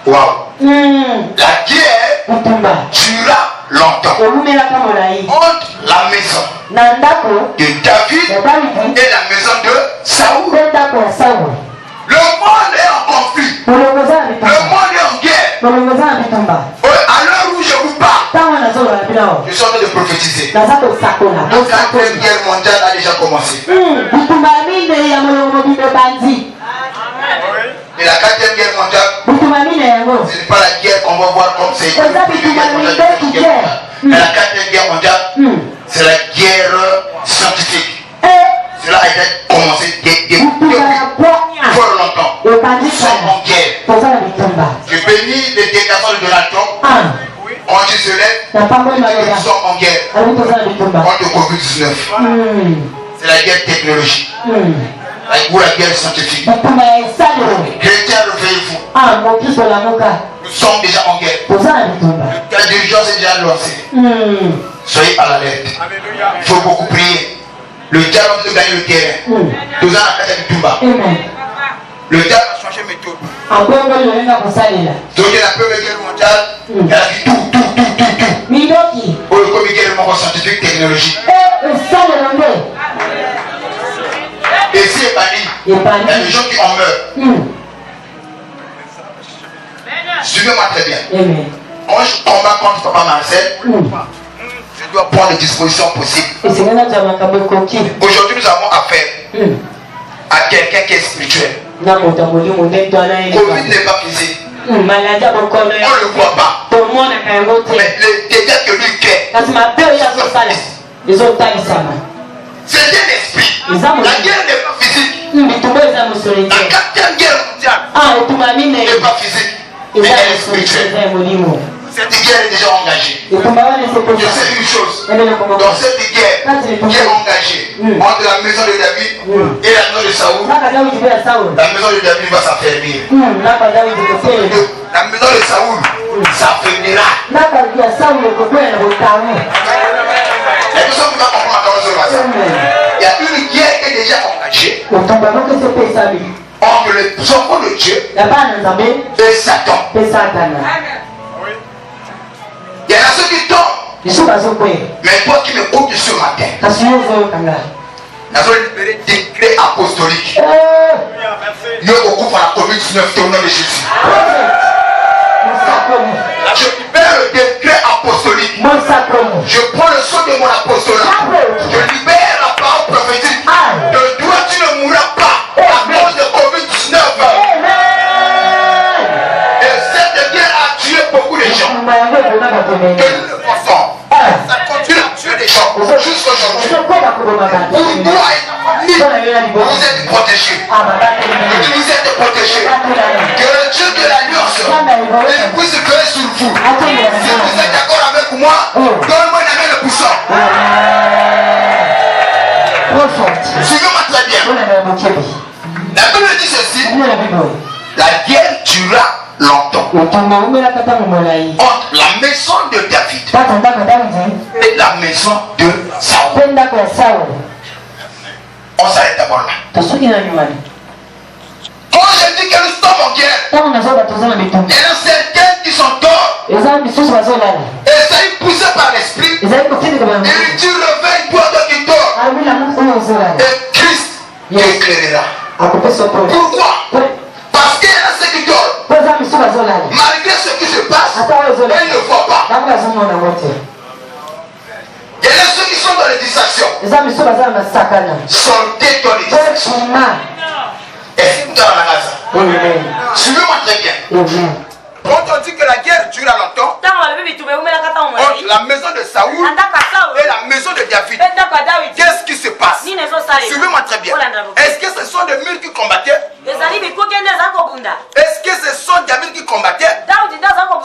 Wow. La guerre dura longtemps entre la maison de David et la maison de Saoul. Le monde est en conflit. Le monde est en guerre. À l'heure où je vous parle, je suis en train de prophétiser. La 4e guerre mondiale a déjà commencé. Et la 4e guerre mondiale, ce n'est pas la guerre qu'on va voir comme c'est. Mais la 4e guerre mondiale, c'est la guerre scientifique. Cela a été commencé depuis fort longtemps. Nous sommes en guerre. Je bénis les déclarations de Donald Trump. Quand il se lève, nous sommes en guerre contre Covid-19. C'est la guerre technologique. Ou la guerre scientifique. Chrétiens, réveillez-vous. Nous sommes déjà en guerre. La diligence est déjà lancée. Soyez à l'alerte. Il faut beaucoup prier. Le diable veut gagner le terrain. Le diable a changé méthode. Donc la première guerre mondiale, elle a dit tout. Pour le premier guerre scientifique, technologique. Et c'est banni. Il y a des gens qui en meurent. Suivez-moi très bien. Quand je combats contre Papa Marcel, je dois prendre les dispositions possibles. Aujourd'hui, nous avons affaire à quelqu'un qui est spirituel. Covid n'est pas physique. On ne le voit pas. Mais les dégâts que lui crée, c'est un esprit. La guerre n'est pas physique. La 4e guerre mondiale n'est pas physique, mais elle est spirituelle. Cette guerre est déjà engagée. Je sais une chose. Dans cette guerre qui est engagée entre la maison de David et la maison de Saoul, la maison de David va s'affermir. La maison de Saoul s'affaiblira. Il y a une guerre qui est déjà engagée entre les enfants de Dieu et Satan. Il y en a ceux qui tombent. Mais toi qui m'écoutes ce matin, nous avons libéré des décrets apostoliques. Nous occupons la Covid-19 au nom de Jésus. Je libère le décret apostolique. Je prends le son de mon apostolat. Je libère la parole prophétique. De toi tu ne mourras pas à cause de Covid-19. Et cette guerre a tué beaucoup de gens. Que nous le pensons. Ça continue à tuer des gens jusqu'aujourd'hui. Pourquoi vous êtes protégés? Vous êtes protégés. Que le Dieu de l'Alliance puisse veiller sur vous. Si vous êtes d'accord avec moi, donne-moi une main de puissant. Suivez-moi très bien. La Bible dit ceci. La guerre durera longtemps entre la maison de David et la maison de Saoul. On s'arrête d'abord là. Quand je dis que nous sommes en guerre, il y en a certains qui sont torts. Et ça est poussé par l'esprit. Et il dit réveille-toi toi qui dors. Et Christ éclairera. Pourquoi? Parce qu'il y en a ceux qui dorment. Malgré ce qui se passe, ils ne voient pas. Il y en a ceux qui sont dans les distractions. Sortez dans les distractions. Et dans la maison. Suivez-moi très bien. Quand on dit que la guerre dure longtemps, entre la maison de Saoul et la maison de David, qu'est-ce qui se passe? Suivez-moi très bien. Est-ce que ce sont des murs qui combattaient? Est-ce que ce sont David qui combattait?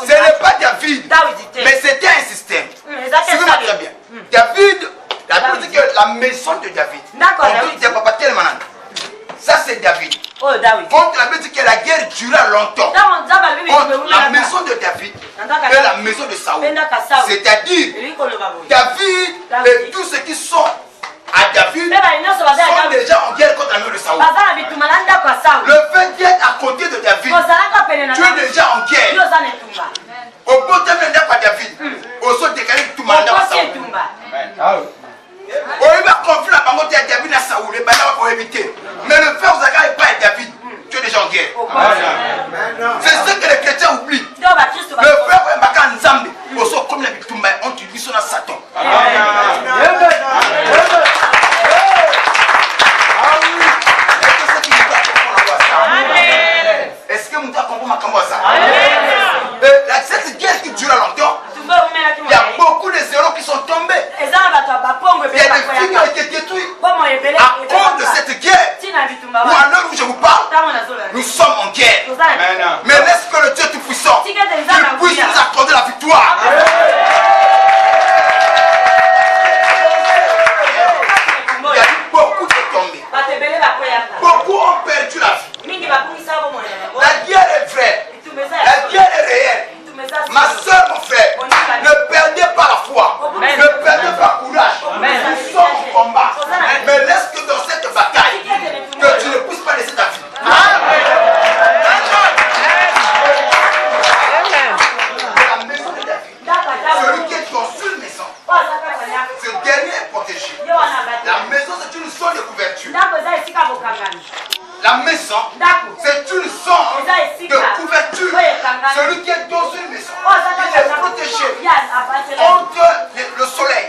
Ce n'est pas David, mais c'était un système. Suivez-moi très bien. David, la Bible dit que la maison de David, on dit papa tellement. Ça c'est David. Quand la Bible dit que la guerre dura longtemps entre la maison de David et la maison de Saoul. C'est-à-dire David et tous ceux qui sont à David sont déjà en guerre contre la maison de Saoul. Le fait d'être à côté de David, tu es déjà en guerre. Au bout de David, au saut de tout le monde Saoul. On va confier la banque à David à Saoul, et là on va éviter. Mais le fait où Zaga n'est pas à David, tu es déjà en guerre. C'est ce que les chrétiens oublient. Le frère où Mbaka Nzambe, au saut comme la victime, on te dit sur la Satan. Est-ce que vous comprenez ma camboisa? Cette guerre qui dure longtemps, il y a beaucoup de zéros qui sont tombés. Il y a des filles qui ont été détruites à cause de cette guerre. Ou à l'heure où je vous parle, nous sommes en guerre. Mais laisse que le Dieu Tout-Puissant puisse nous accorder la victoire. Il y a eu beaucoup de tombés. Beaucoup ont perdu la vie. La guerre est vraie. La guerre est réelle. Ma soeur, mon frère, ne perdez pas la foi. Ne perdez pas courage. Nous sommes en combat. Mais laisse que dans cette bataille, que tu ne puisses pas laisser ta vie. La maison de David, celui qui est dans une maison, ce dernier est protégé. La maison, c'est une zone de couverture. La maison, c'est une zone de couverture. Celui qui est dans une maison, il est protégé contre le soleil,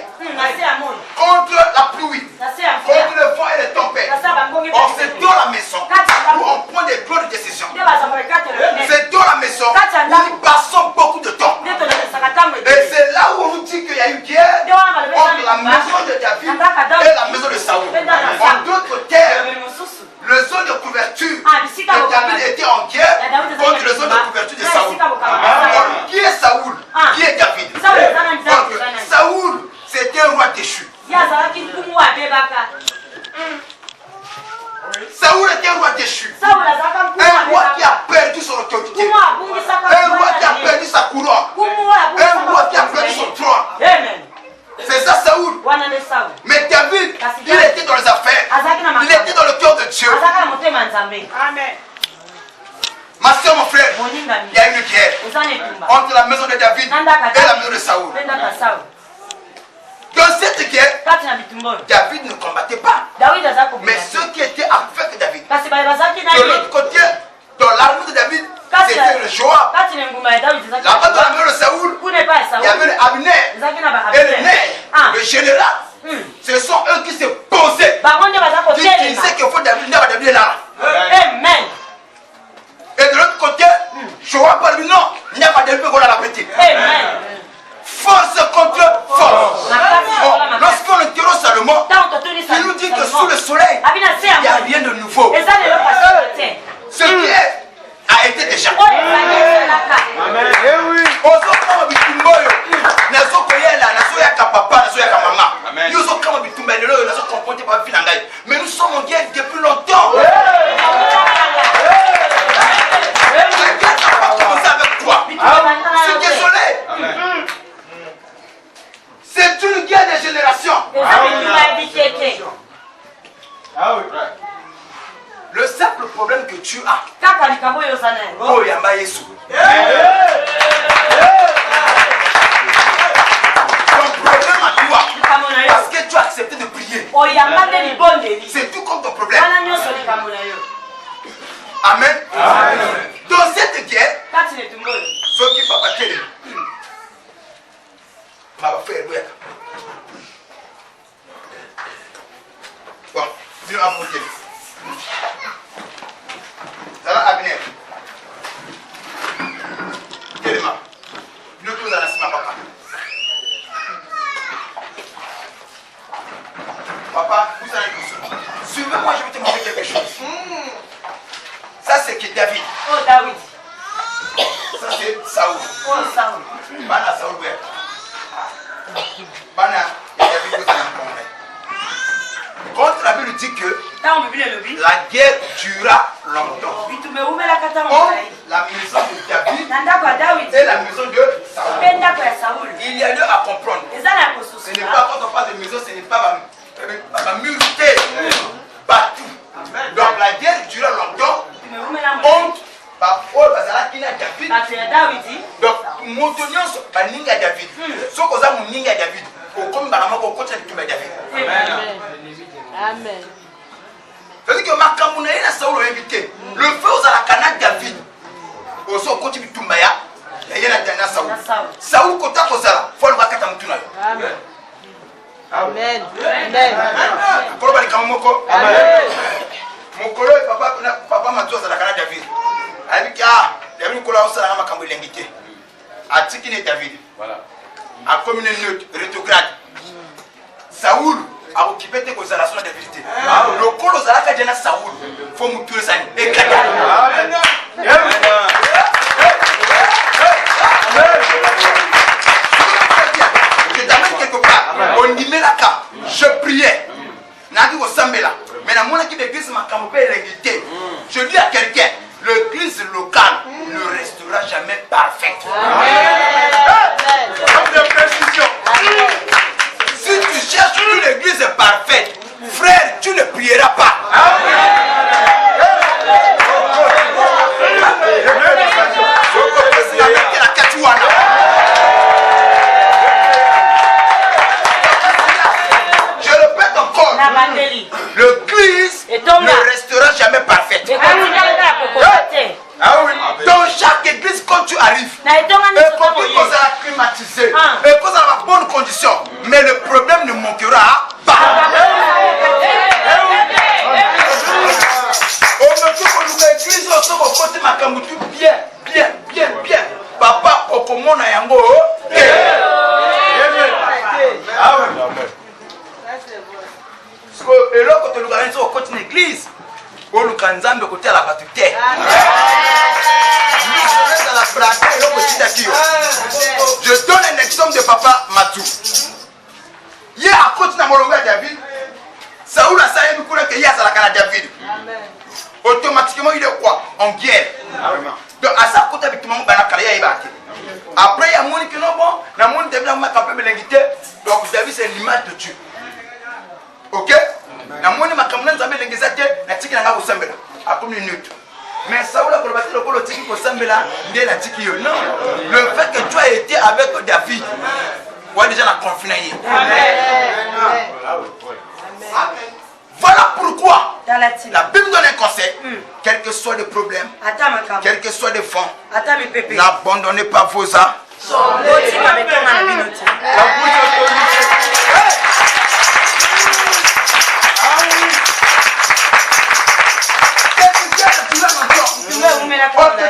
contre la pluie, contre le vent et les tempêtes. Or, c'est dans la maison Saoul était un roi déchu. Un roi qui a perdu son autorité. Un roi qui a perdu sa couronne. Un roi qui a perdu son trône. C'est ça Saoul. Mais David, il était dans les affaires. Il était dans le cœur de Dieu. Amen. Ma soeur, mon frère, il y a une guerre entre la maison de David et la maison de Saoul. Dans cette guerre, David ne combattait pas. Mais ceux qui étaient avec David. De l'autre côté, dans l'armée de David, c'était le Joab. Là-bas, dans la maison de Saoul, il y avait le Abner et le Ner, le général. Ce sont eux qui se posaient. Qui disaient qu'il faut David là. Amen. Et de l'autre côté, Joab a dit non, il n'y a pas de David la petite. Force contre force. Lorsqu'on interroge Salomon, il nous dit que sous le soleil, il n'y a rien de nouveau. Ce qui a été déjà. Amen. Mais nous sommes en guerre depuis longtemps. C'est une guerre de génération. Le simple problème que tu as, oh Yamba Yesu. Ton problème à toi, parce que tu as accepté de prier. C'est tout comme ton problème. Amen. Dans cette guerre, ceux qui papa télé, ma frère, bon, viens à monter. Ça va, Abner. Téléma. Nous tous à la cima, papa. Papa, vous allez nous suivez-moi, je vais te montrer quelque chose. Ça, c'est que David. Oh, David. Ça, c'est Saoul. Oh, Saoul. Bana Saoul, ouais. Bana, David, vous allez me montrer. Quand la Bible dit que la guerre dura longtemps. La maison de David et la maison de Saoul. Il y a deux à comprendre. Ce n'est pas quand on parle de maison, ce n'est pas ma murité partout. Donc la guerre dura longtemps. Donc, mon David. Ce qu'on a mon David. Amen. C'est-à-dire que ma camouna est Saoul invité. Le feu aux Alakana David. Au son côté de Tumbaya. Il y a la Saoul. Saoul Kota Kozala. Faut le voir qu'à Mutuna. Amen. Amen. Amen. Mon collègue, papa m'a dit aux Alakana David. Il dit qu'il y a une couleur au Salama Kambo l'invité. A Tikine David. Voilà. A commune neutre, rétrograde. Saoul a occupé tes considérations de vérité. Le col aux Alaka Djana Saoul. Faut me tuer ça. Et Kaya. Je t'amène quelque part. On y met la carte. Je priais. Nadi au Sambela. Mais dans mon équipe d'église, ma campé est l'invité. Je dis à quelqu'un, l'église locale ne restera jamais parfaite. Comme de précision. Si tu cherches une église parfaite, frère, tu ne prieras pas. Je répète encore, l'église ne restera jamais parfaite. Dans chaque église, quand tu arrives, et quand tu es acclimatisé, et quand tu as la bonne condition, mais le problème ne manquera pas. On me dit que l'église, on se repose ma camoutou bien. Papa, au comment on a yango. Et là, quand tu organises au côté de l'église, on nous canzambe côté à la batute. Je donne un exemple de papa Matou. Il y a à côté de Molonga David. Saoul a salué que il y a la David. Automatiquement, il est quoi? En guerre. Donc, à ça, côté avec tout le monde, après, il y a mon qui non bon. Il y a mon qui donc, David, c'est l'image de Dieu. Ok? Il y a mon qui après une minute. Mais Saoul a combattu le col tiki pour Sambela, il a dit que non. Le fait que tu as été avec David, ouais, déjà la confiné. Voilà pourquoi la Bible donne un conseil. Quel que soit le problème, quel que soit le fond, n'abandonnez pas vos âmes.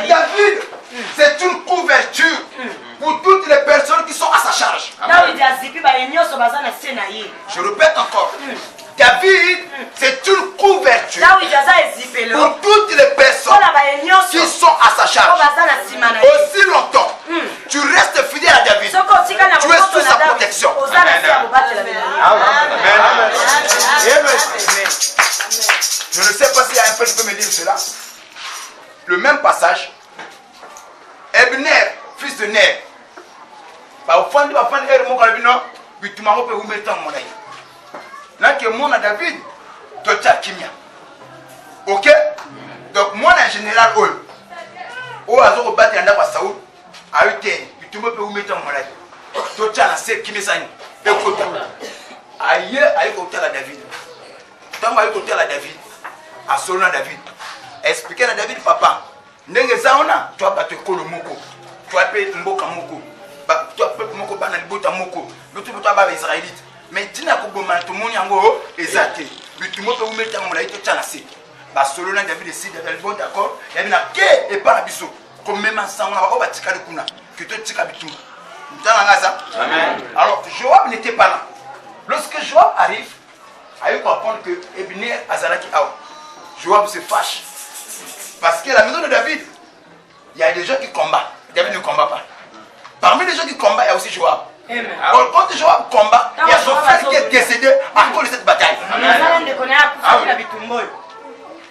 David, c'est une couverture pour toutes les personnes qui sont à sa charge. Je répète encore. David, c'est une couverture pour toutes les personnes qui sont à sa charge. Aussi longtemps, tu restes fidèle à David. Tu es sous sa protection. Je ne sais pas s'il y a un peu qui peut me dire cela. Le même passage. Ebner, fils de Ner. David, ok? Donc, moi, en général, au hasard, au battre, il y a Saoul, a eu été, tu me peux vous mettre en monnaie. Tu as lancé qui me s'en écoute. Aïe, aïe, côté à David. Tant que côté à David, à Solon David, expliquez à David, papa, Nengezaona, tu as battu le moko, tu as payé Mboka moko, tu as payé Moko Banalibota moko, le tout le temps israélite. Mais tu n'as pas besoin tout le monde yango exacté. Mais tu me peux vous mettre en monnaie, tu as lancé. Solon David décide de bon d'accord, il y a un et pas la biseau. Comme même ensemble, on va tirer le kuna, que tu tires bitou. Alors, Joab n'était pas là. Lorsque Joab arrive, il faut comprendre que Ebner Azaraki Aou. Joab se fâche. Parce que la maison de David, il y a des gens qui combattent. David ne combat pas. Parmi les gens qui combattent, il y a aussi Joab. Alors, quand Joab combat, il y a son frère qui est décédé à cause de cette bataille.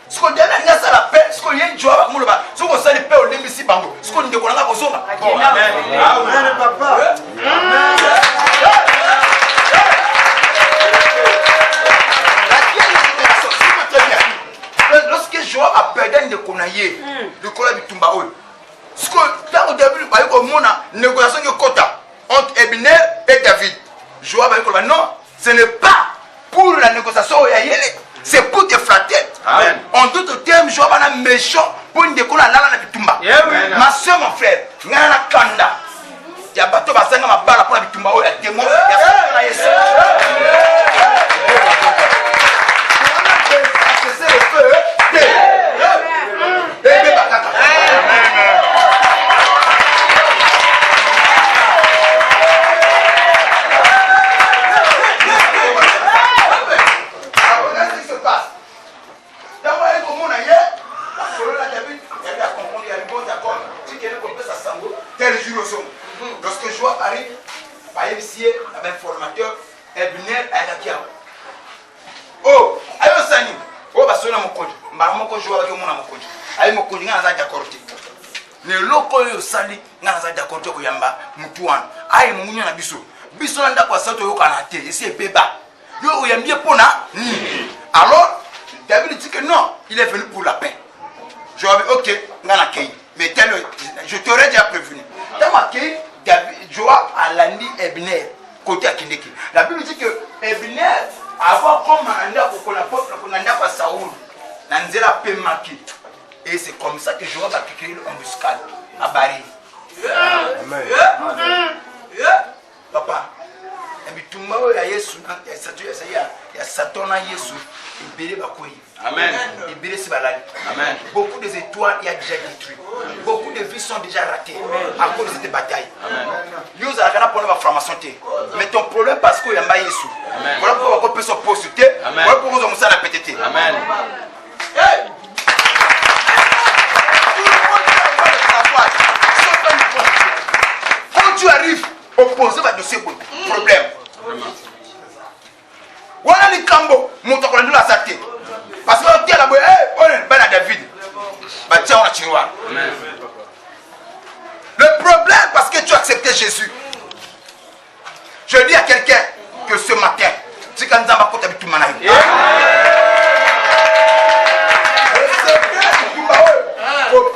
Ce qu'on dit, il y a la paix, ce qu'on y a Joab, ce qu'on sait, la paix au Lemisi Bango, ce qu'on dit, on a besoin. Lorsque Joab a perdu de Konaye, le Kola du Tumbaoul, ce qu'on dans le début, il y a une négociation de quota entre Ebner et David. Joab a dit non, ce n'est pas pour la négociation, c'est pour te flatter. En d'autres termes, Joab a un méchant pour une décolle à la Bitumba. Ma soeur, mon frère, il y a un kanda. Il y a un bateau qui a un balle pour la Bitumba. Il y a un démon. Lorsque Joab arrive, il y a un formateur, Ebner Ayakia. Oh, ayo sani. Oh, basona mokonji. Maramoko Joab ke mona mokonji. Ayo mokonji ngana za d'accord te. Ne loko yo sali ngana za d'accord te ko yamba mutuan. Ayo munyo na biso. Biso nda kwa sato yo kana te. Esi ebeba. Yo oyambie pona. Alors, David dit que non, il est venu pour la paix. Joab, ok, ngana kei. Mais tel, je t'aurais déjà prévenu. Dans ma kei, Joab a landi Ebner côté à Kindeki. La Bible dit que Ebner avant comme anda pour la porte pour anda pas Saoul, n'anzela pe marqué. Et c'est comme ça que Joab a créé l'embuscade à Bari. Amen. Papa, et puis tout le monde a Yesu, il y a Satan à Yesu, il bélé bakoui. Amen. Il bélé c'est balade. Amen. Beaucoup des étoiles il y a déjà détruit. Beaucoup de vies sont déjà ratées à cause de cette bataille. Nous allons pour la formation. Mais ton problème parce qu'il y a un Yesu. Voilà pourquoi on peut se poster. Voilà pourquoi on s'en a pété. Amen. Quand tu arrives, opposé va de ce problème. osali kambo moto akolandula asa te parce que otiala boye oyo bana David batia on a tiroir. Le problème parce que tu as accepté Jésus. Je dis à quelqu'un que ce matin si quand nzamba kota bituma na yo.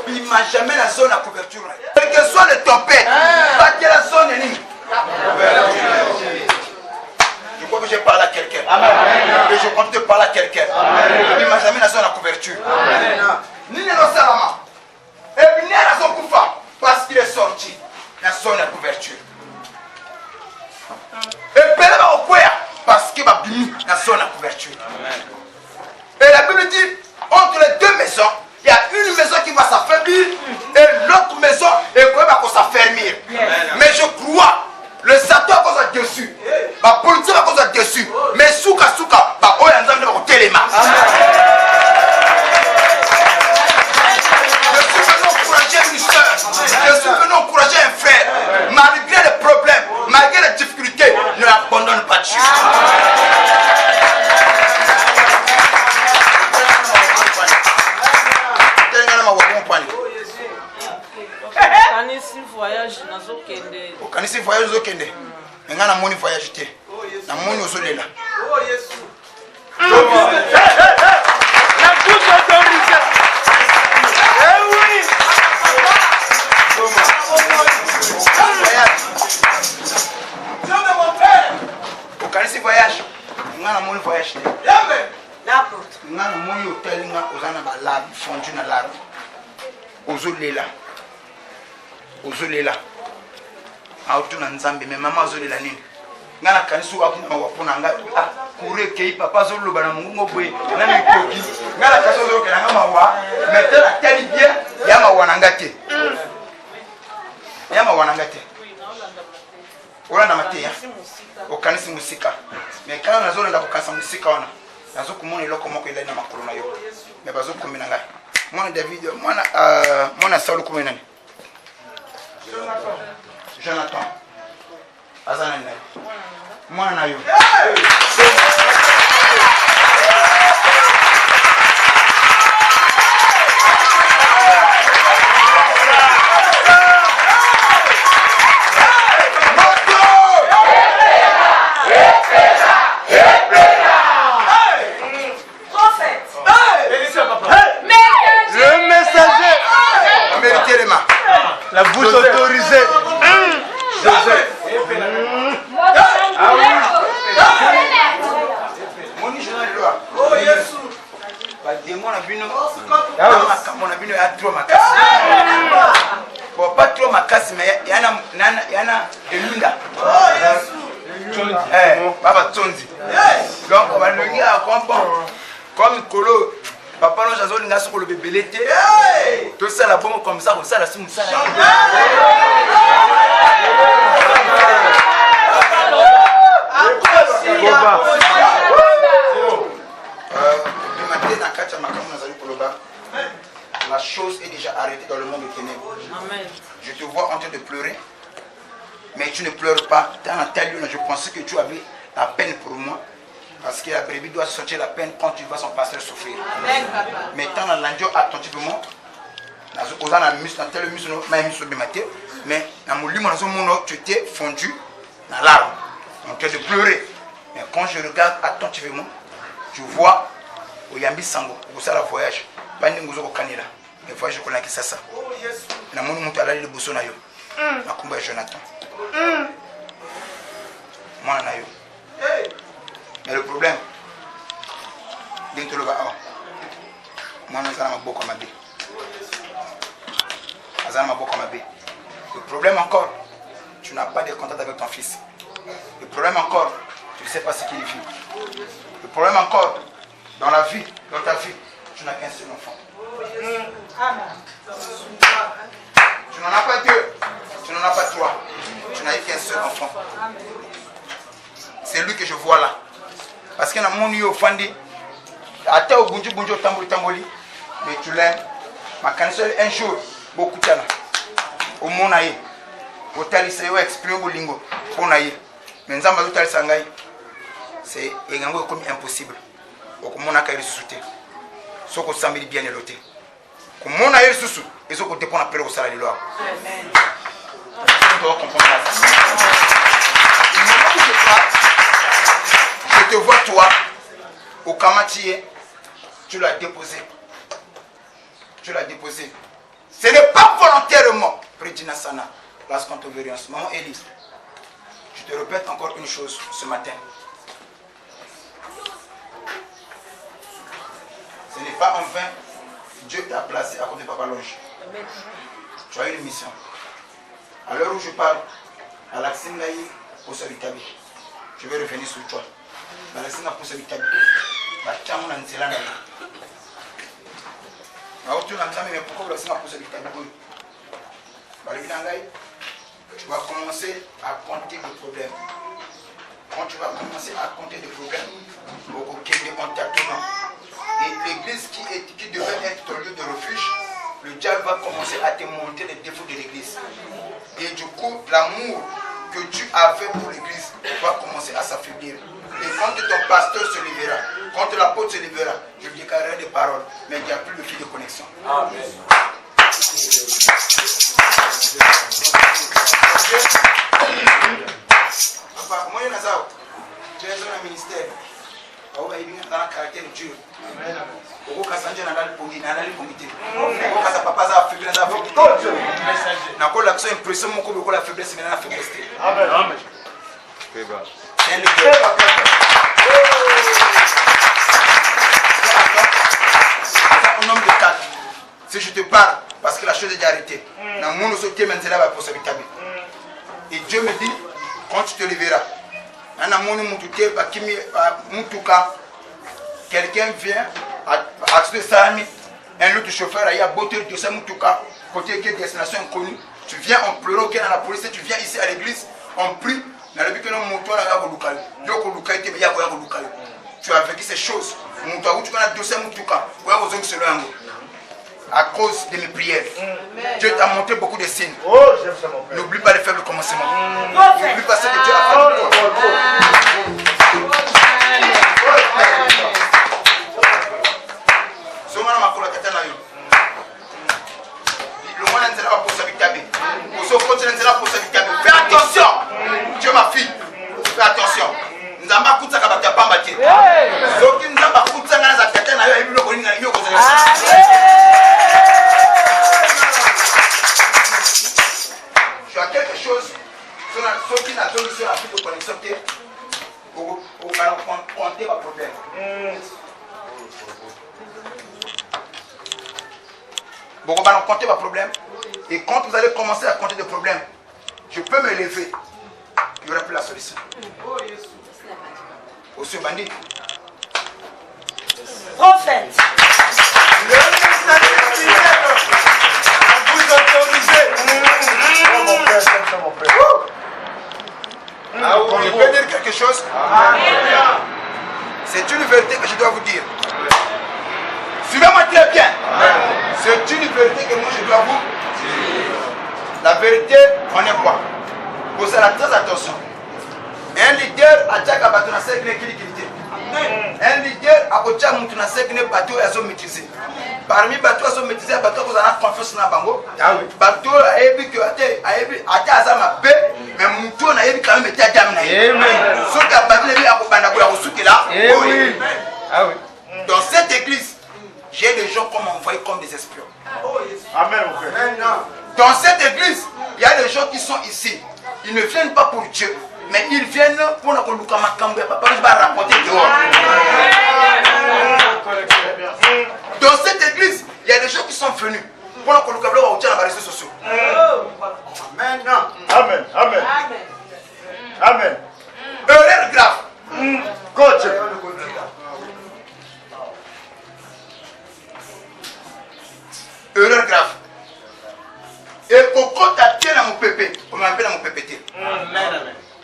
Il m'a jamais la zone à couverture. Quelle que soit les tempêtes, pas que la zone est libre. Je crois que j'ai parlé à quelqu'un. Et je compte te parler à quelqu'un. Il m'a jamais la zone à couverture. Ni ne lo salama. Et bien la zone kufa parce qu'il est sorti. La zone à couverture. Et Pélema au poids parce qu'il va venir la zone à couverture. Et la Bible dit entre les deux maisons. Il y a une maison qui va s'affaiblir et l'autre maison va s'affermir. Mais je crois, le Satan va cause dessus, la politique va cause dessus, mais souka, bah oh y va téléma. Je suis venu encourager une soeur, je suis venu encourager un frère, malgré les problèmes, malgré les difficultés, ne abandonne pas Dieu. Okanisi voyage ozokende nga na moni voyage te na moni ozolela La bouche autorisée. Eh oui. Okanisi voyage nga na moni voyage te nga na moni hotel nga ozana ba lab fondu na lab ozolela autuna nzambe mais mama azolela nini nga na kanisi wakuna wapona nga kure kei papa azoloba na mungu boye na mikoki nga na kanisi ozokela nga mawa mais tena teli bien ya mawa na ngate olanda mateya okanisi musika mais kana nazolanda kokanisa musika wana nazokomona eloko moko elai na makolo na yo mais bazokomina ngai mwana David mwana Saul komina nani Jonathan azana nani mwana na yo La bouche autorisée. Joseph. Ah oui. Moni journal de loi. Oh Yesu. Ba démon na bino. Mon abino ya trop makasi. Bon pas trop makasi mais yana elunda. Oh Yesu. Baba Tonzi. Donc ba longi a comprendre. Comme Kolo papa non jazo linga soko le bébé té. Tout ça la bon comme ça la sumu ça. La chose est déjà arrêtée dans le monde des ténèbres. Je te vois en train de pleurer, mais tu ne pleures pas. Dans un tel lieu, je pensais que tu avais la peine pour moi. Parce que la brebis doit sortir la peine quand tu vois son pasteur souffrir. Mais tant dans l'andio attentivement, on a mis dans tel muscle, mais dans mon lit, tu étais fondu dans l'arbre, en train de pleurer. Mais quand je regarde attentivement, je vois au Yambi Sango, au Sala voyage, pas de Ngozo Kanira. Mais voyage, je connais que c'est ça. Na mon monte à la de Bossonayo. Na Kumba Jonathan. Moi, Nayo. Mais le problème, le problème encore, tu n'as pas de contact avec ton fils. Le problème encore, tu ne sais pas ce qu'il vit. Le problème encore, dans la vie, dans ta vie, tu n'as qu'un seul enfant. Tu n'en as pas deux, tu n'en as pas trois, tu n'as qu'un seul enfant. C'est lui que je vois là. Parce que dans mon yo fandi, à au bunju tamboli, mais tu l'aimes. Ma cancer un jour, beaucoup de temps. Au monaï, au tali se yo exprime au lingo, monaï. Mais nzamba zo tali sangai. c'est comme impossible. Au monde a qu'à ressusciter. Ce qu'on s'en met bien éloté. Comme on a ressuscité, et ce qu'on dépend à au salaire de l'or. Amen. Je te vois toi au Kamatié, tu l'as déposé. Tu l'as déposé. Ce n'est pas volontairement, Prédina Sana, lorsqu'on te verra en ce moment, Élise. Je te répète encore une chose ce matin. Ce n'est pas en vain, Dieu t'a placé à côté de Papa Longe. Tu as une mission. À l'heure où je parle, à l'accent là, pour se rétablir. Je vais revenir sur toi. À l'accent là, pour se rétablir. Tu vas commencer à compter des problèmes. Quand tu vas commencer à compter des problèmes, et l'église qui devait être ton lieu de refuge, le diable va commencer à te montrer les défauts de l'église. Et du coup, l'amour que tu avais pour l'église va commencer à s'affaiblir. Et quand ton pasteur se lèvera, quand l'apôtre se lèvera, je déclarerai des paroles, mais il n'y a plus de fil de connexion. Amen. Papa, moi, tu es dans le ministère. Tu es dans le caractère de Dieu. Oko kasanje na dali pongi na dali pongité. Oko kasa papa za faiblesse za faiblesse. Na ko l'action impression moko ko la faiblesse mais na faiblesse. Amen. Amen. C'est un homme de tact. Si je te parle parce que la chose est déjà arrêtée. Na mono sauté maintenant va pour s'habiter. Et Dieu me dit quand tu te lèveras. Na mono mutuke ba kimi mutuka. Quelqu'un vient à Sami, un autre chauffeur, il y a beauté de ce Moutouka, côté qui est destination inconnue. Tu viens en pleurant, qui est dans la police, tu viens ici à l'église, on prie. Tu as vécu ces choses. À cause de mes prières. Dieu t'a montré beaucoup de signes. N'oublie pas les faibles commencements. N'oublie pas ce que Dieu a fait pour toi. Fais attention, Dieu ma fille, fais attention. Nzamba kutsa kabata pamba te. Soki nzamba kutsa ngana za tete na yo ebilo ko ninga yo ko za. Tu as quelque chose sur la soki na zone sur la fille de connexion te. Au kana compter pas problème. Bon, on va compter pas problème. Et quand vous allez commencer à compter des problèmes, je peux me lever. Il n'y aura plus la solution. Aussi bandit. Prophète. Vous autorisez. Je peux dire quelque chose? C'est une vérité que je dois vous dire. Suivez-moi très bien. C'est une vérité que moi je dois vous dire. La vérité, on est quoi? Vous avez très attention. Un leader a déjà battu dans cette équilibrité. Un leader a déjà monté dans cette bateau et a maîtrisé. Parmi les bateaux qui sont maîtrisés, les bateaux qui ont confiance dans le bango. Les bateaux qui ont été à paix, mais les bateaux qui ont été quand même été à Djamna. Ceux qui ont battu les bateaux, dans cette église, j'ai des gens qu'on m'a envoyé comme des espions. Amen. Dans cette église, il y a des gens qui sont ici. Ils ne viennent pas pour Dieu, mais ils viennent pour nous raconter dehors. Dans cette église, il y a des gens qui sont venus pour nous raconter dans les réseaux sociaux. Amen. Amen. Amen. Amen. Erreur grave. Coach. Erreur grave. Et pourquoi tu as bien à mon pépé? On m'appelle à mon pépé.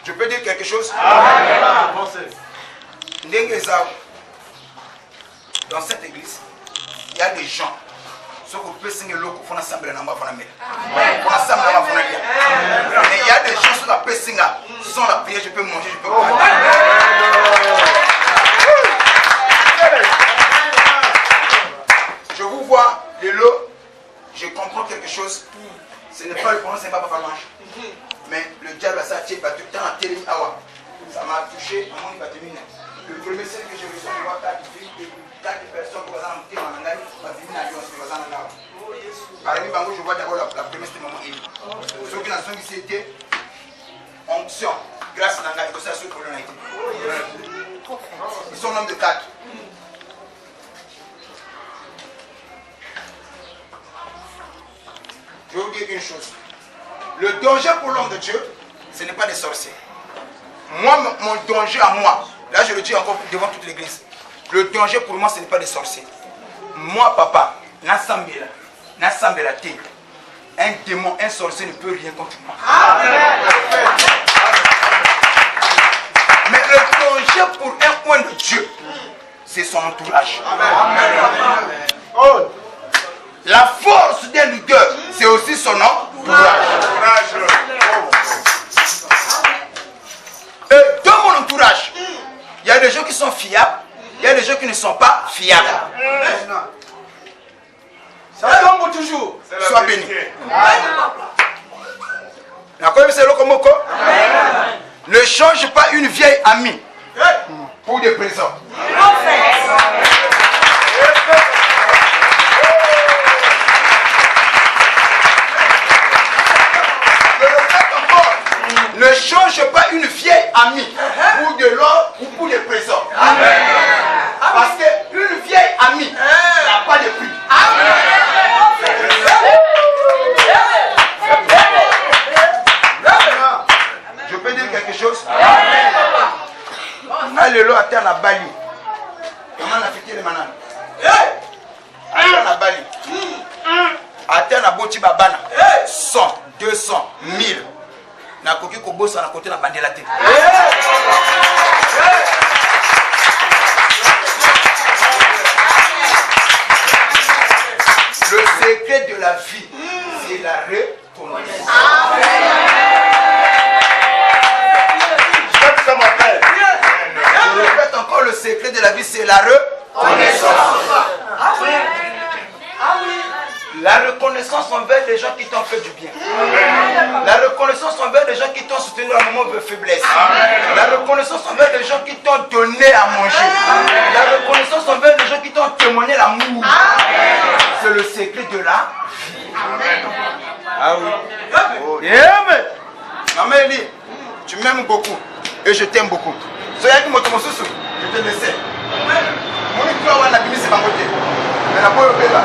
Je peux dire quelque chose? Dans cette église, il y a des gens. Ce qu'on peut signer l'eau, il faut assembler dans ma famille. Mais il y a des gens qui sont la prière, je peux manger, je peux boire. personnes qui je vois d'abord la première c'était maman Eli. Ceux qui n'ont ici été onction, grâce à Nanga, et que ça soit pour l'honnêteté. Ils sont nombre de 4. Je vais vous dire une chose. Le danger pour l'homme de Dieu, ce n'est pas des sorciers. Moi, mon danger à moi, là je le dis encore devant toute l'église, le danger pour moi, ce n'est pas des sorciers. Moi, papa, n'assemblez la terre. Un démon, un sorcier ne peut rien contre moi. Mais le danger pour un point de Dieu, c'est son entourage. La force d'un leader, c'est aussi son entourage. Et dans mon entourage, il y a des gens qui sont fiables, il y a des gens qui ne sont pas fiables. Ça tombe toujours. Sois béni. Ne change pas une vieille amie pour des présents. Ne change pas une vieille amie pour de l'or ou pour des présents. Parce qu'une vieille amie n'a pas de prix. Je peux dire quelque chose? Alléluia, terre la Bali. Comment on a fait les mananes? Terre la Bali. À terre la Boti Babana. 100, 200, 1000. Na koki ko bossa na côté na bandela te. Le secret de la vie, c'est la reconnaissance. Je répète encore, le secret de la vie, c'est la reconnaissance. La reconnaissance envers les gens qui t'ont fait du bien. La reconnaissance envers les gens qui t'ont soutenu à un moment de faiblesse. La reconnaissance envers les gens qui t'ont donné à manger. La reconnaissance envers les gens qui t'ont témoigné l'amour. C'est le secret de la vie. Ah oui. Maman Eli, tu m'aimes beaucoup et je t'aime beaucoup. Je te laisse. Mon histoire, on a mis ses bangotés. Mais la boîte est là.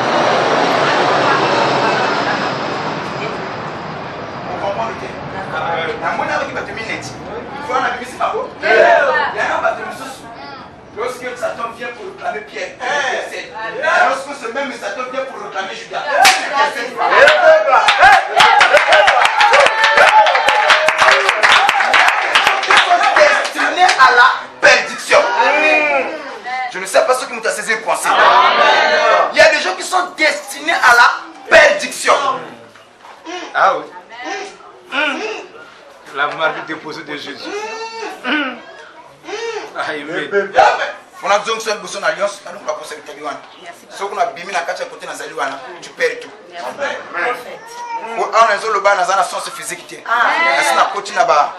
Lorsque Satan vient pour réclamer Pierre, lorsque ce même Satan vient pour réclamer Judas, destinés à la perdition. Je ne sais pas ce qui m'ont saisi penser. Il y a des gens qui sont destinés à la perdition. Ah oui. La marque déposée de Jésus. Amen. On a besoin de faire une alliance, on va passer le Taïwan. Ce qu'on a bimé dans le côté de Zaliwana, tu perds tout. On a le bas dans la science physique. C'est la côte là-bas.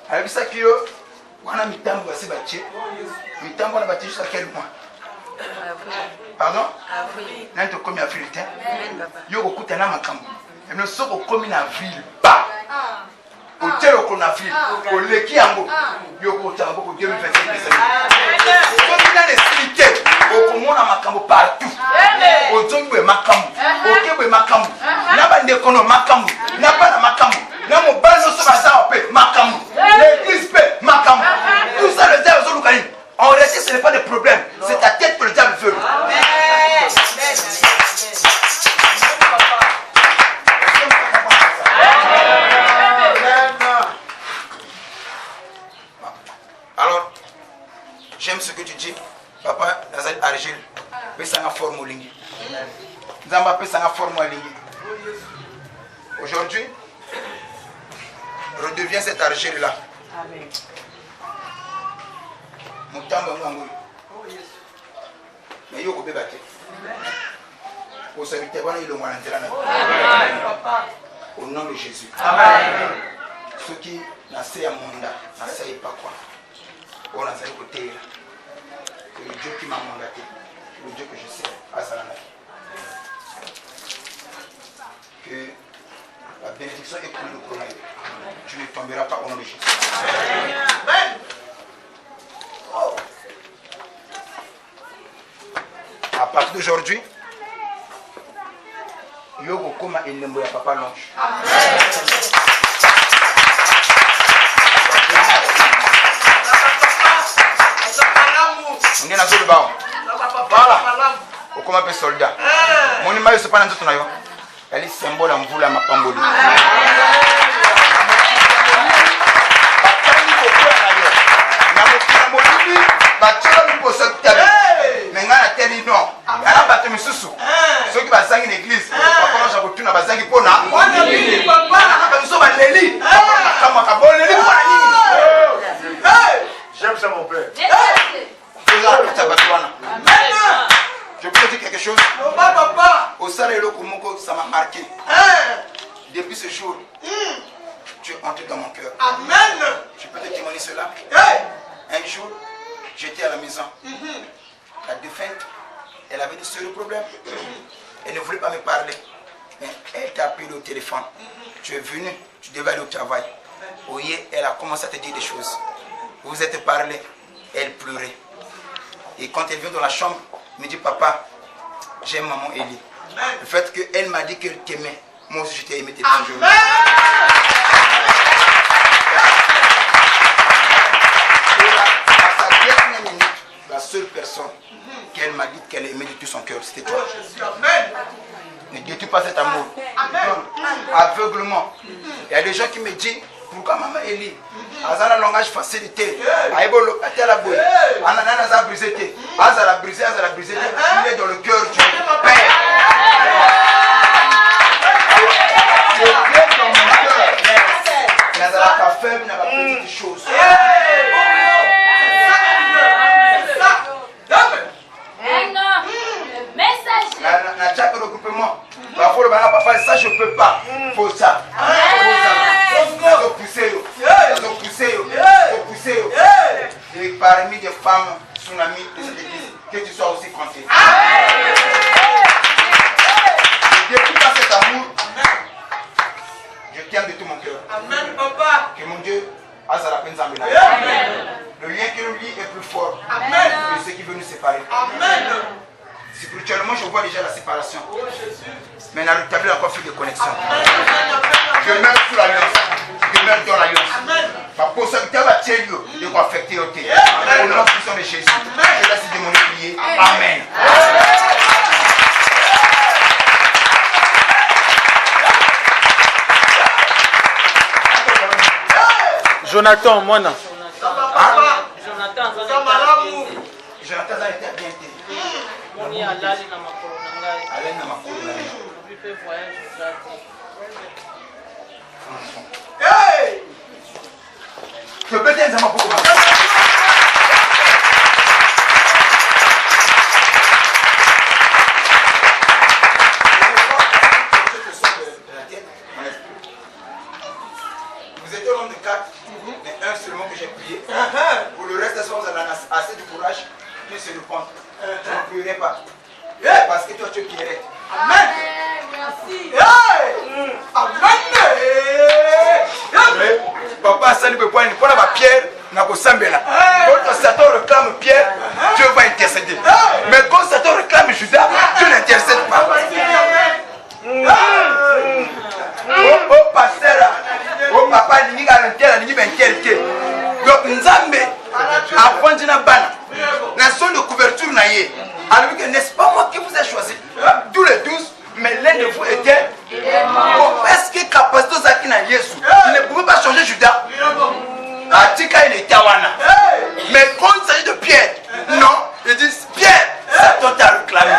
Avec ça, on a mis temps pour se battre. Mi temps pour battre jusqu'à quel mois? Pardon? N'a pas commis avril. Yo ko kutana makambo. Et nous sommes commis avril ba. Au tel qu'on avril, au leki yango. Yo ko tango ko 2025. Comme il a des silités, au komona makambo partout. Au zongwe makambo, au kebwe makambo. Na ba ndekono makambo, na ba na makambo. Na mo bano so baza opé makambo. L'église paix makambo. Tout ça le diable zo lukani. En réalité, ce n'est pas de problème. C'est ta tête que le diable veut. Alors, j'aime ce que tu dis. Papa, Nazal Argile. Pessanga forme au lingi. Zamba Pessanga forme au lingi. Aujourd'hui, redeviens cette argile-là. Amen. Mais il y a un bébé. Au nom de Jésus. Amen. Ce qui n'a pas monda, n'a pas quoi. On a fait côté. Le Dieu qui m'a mandaté, le Dieu que je sais, à Salanaki. Que la bénédiction est pour nous pour tu ne tomberas pas au nom de Jésus. Amen. Oh. À partir d'aujourd'hui, Yoko Koma et Nemboya Papa Longe. On est dans le bas. Voilà. Au comment peut soldat. Mon image se passe dans tout le monde. Elle est symbole en vous la mapamboli. Ceux qui vont dans l'église, j'aime ça mon père. Je peux te dire quelque chose. Au salaire Komoko, ça m'a marqué. Depuis ce jour, tu es entré dans mon cœur. Amen. Je peux te témoigner cela. Un jour, j'étais à la maison. La défunte, elle avait de sérieux problèmes. Elle ne voulait pas me parler. Mais elle t'a appelé au téléphone. Tu es venu, tu devais aller au travail. Oui, elle a commencé à te dire des choses. Vous vous êtes parlé, elle pleurait. Et quand elle vient dans la chambre, elle me dit, papa, j'aime maman Elie. Le fait qu'elle m'a dit qu'elle t'aimait, moi aussi je t'ai aimé depuis toujours. Et à sa dernière minute, la seule personne qu'elle m'a dit qu'elle aimait de tout son cœur, c'était toi. Ne détruis pas cet amour. Aveuglement. Il y a des gens qui me disent, pourquoi maman Elie a un langage facilité. Elle a brisé. Il est dans le cœur du Père. C'est Dieu dans mon cœur. Mais elle n'a pas fait, mais elle n'a pas petite chose. N'a pas de regroupement. Papa, ça je ne peux pas. Faut ça. Faut pousser. Et parmi des femmes, son ami de cette église, que tu sois aussi compté. Je découvre pas cet amour. Je t'aime de tout mon cœur. Amen, papa. Que mon Dieu a sa peine en ménage. Le lien qui nous lie est plus fort que ce qui veut nous séparer. Amen. Spirituellement, je vois déjà la séparation. Mais on a rétabli encore plus de connexion. Je meurs sous l'alliance. Je meurs dans l'alliance. Ma possibilité va tirer de quoi affecter au thé. Au nom puissant de Jésus. Je laisse les démons prier. Amen. Jonathan, moi non. Jonathan, ça a été bien. Moni alali na makolo nangai. Alali na makolo nangai. Je fais voyage aujourd'hui. Hey! Je peux dire ça m'a beaucoup. Vous êtes au nombre de 4, mais un seulement que j'ai prié. Pour le reste, vous avez assez de courage, puis se répondre. Je ne pleurerai pas. Parce que toi tu es Pierrette. Amen. Merci. Amen. Papa, ça ne peut pas une pierre. Quand Satan réclame Pierre, Dieu va intercéder. Mais quand Satan réclame Judas, Dieu n'intercède pas. Oh pasteur, oh papa, il y a un tel. Donc Nzambe, avant de bana, la zone de couverture naïe. Alors n'est-ce pas moi qui vous ai choisi? Tous les 12, mais l'un de vous était. Est-ce que capacité Zaki na Yesu, il ne pouvait pas changer Judas? Atika il était Tawana. Mais quand il s'agit de Pierre, non, ils disent Pierre, Satan t'a réclamé.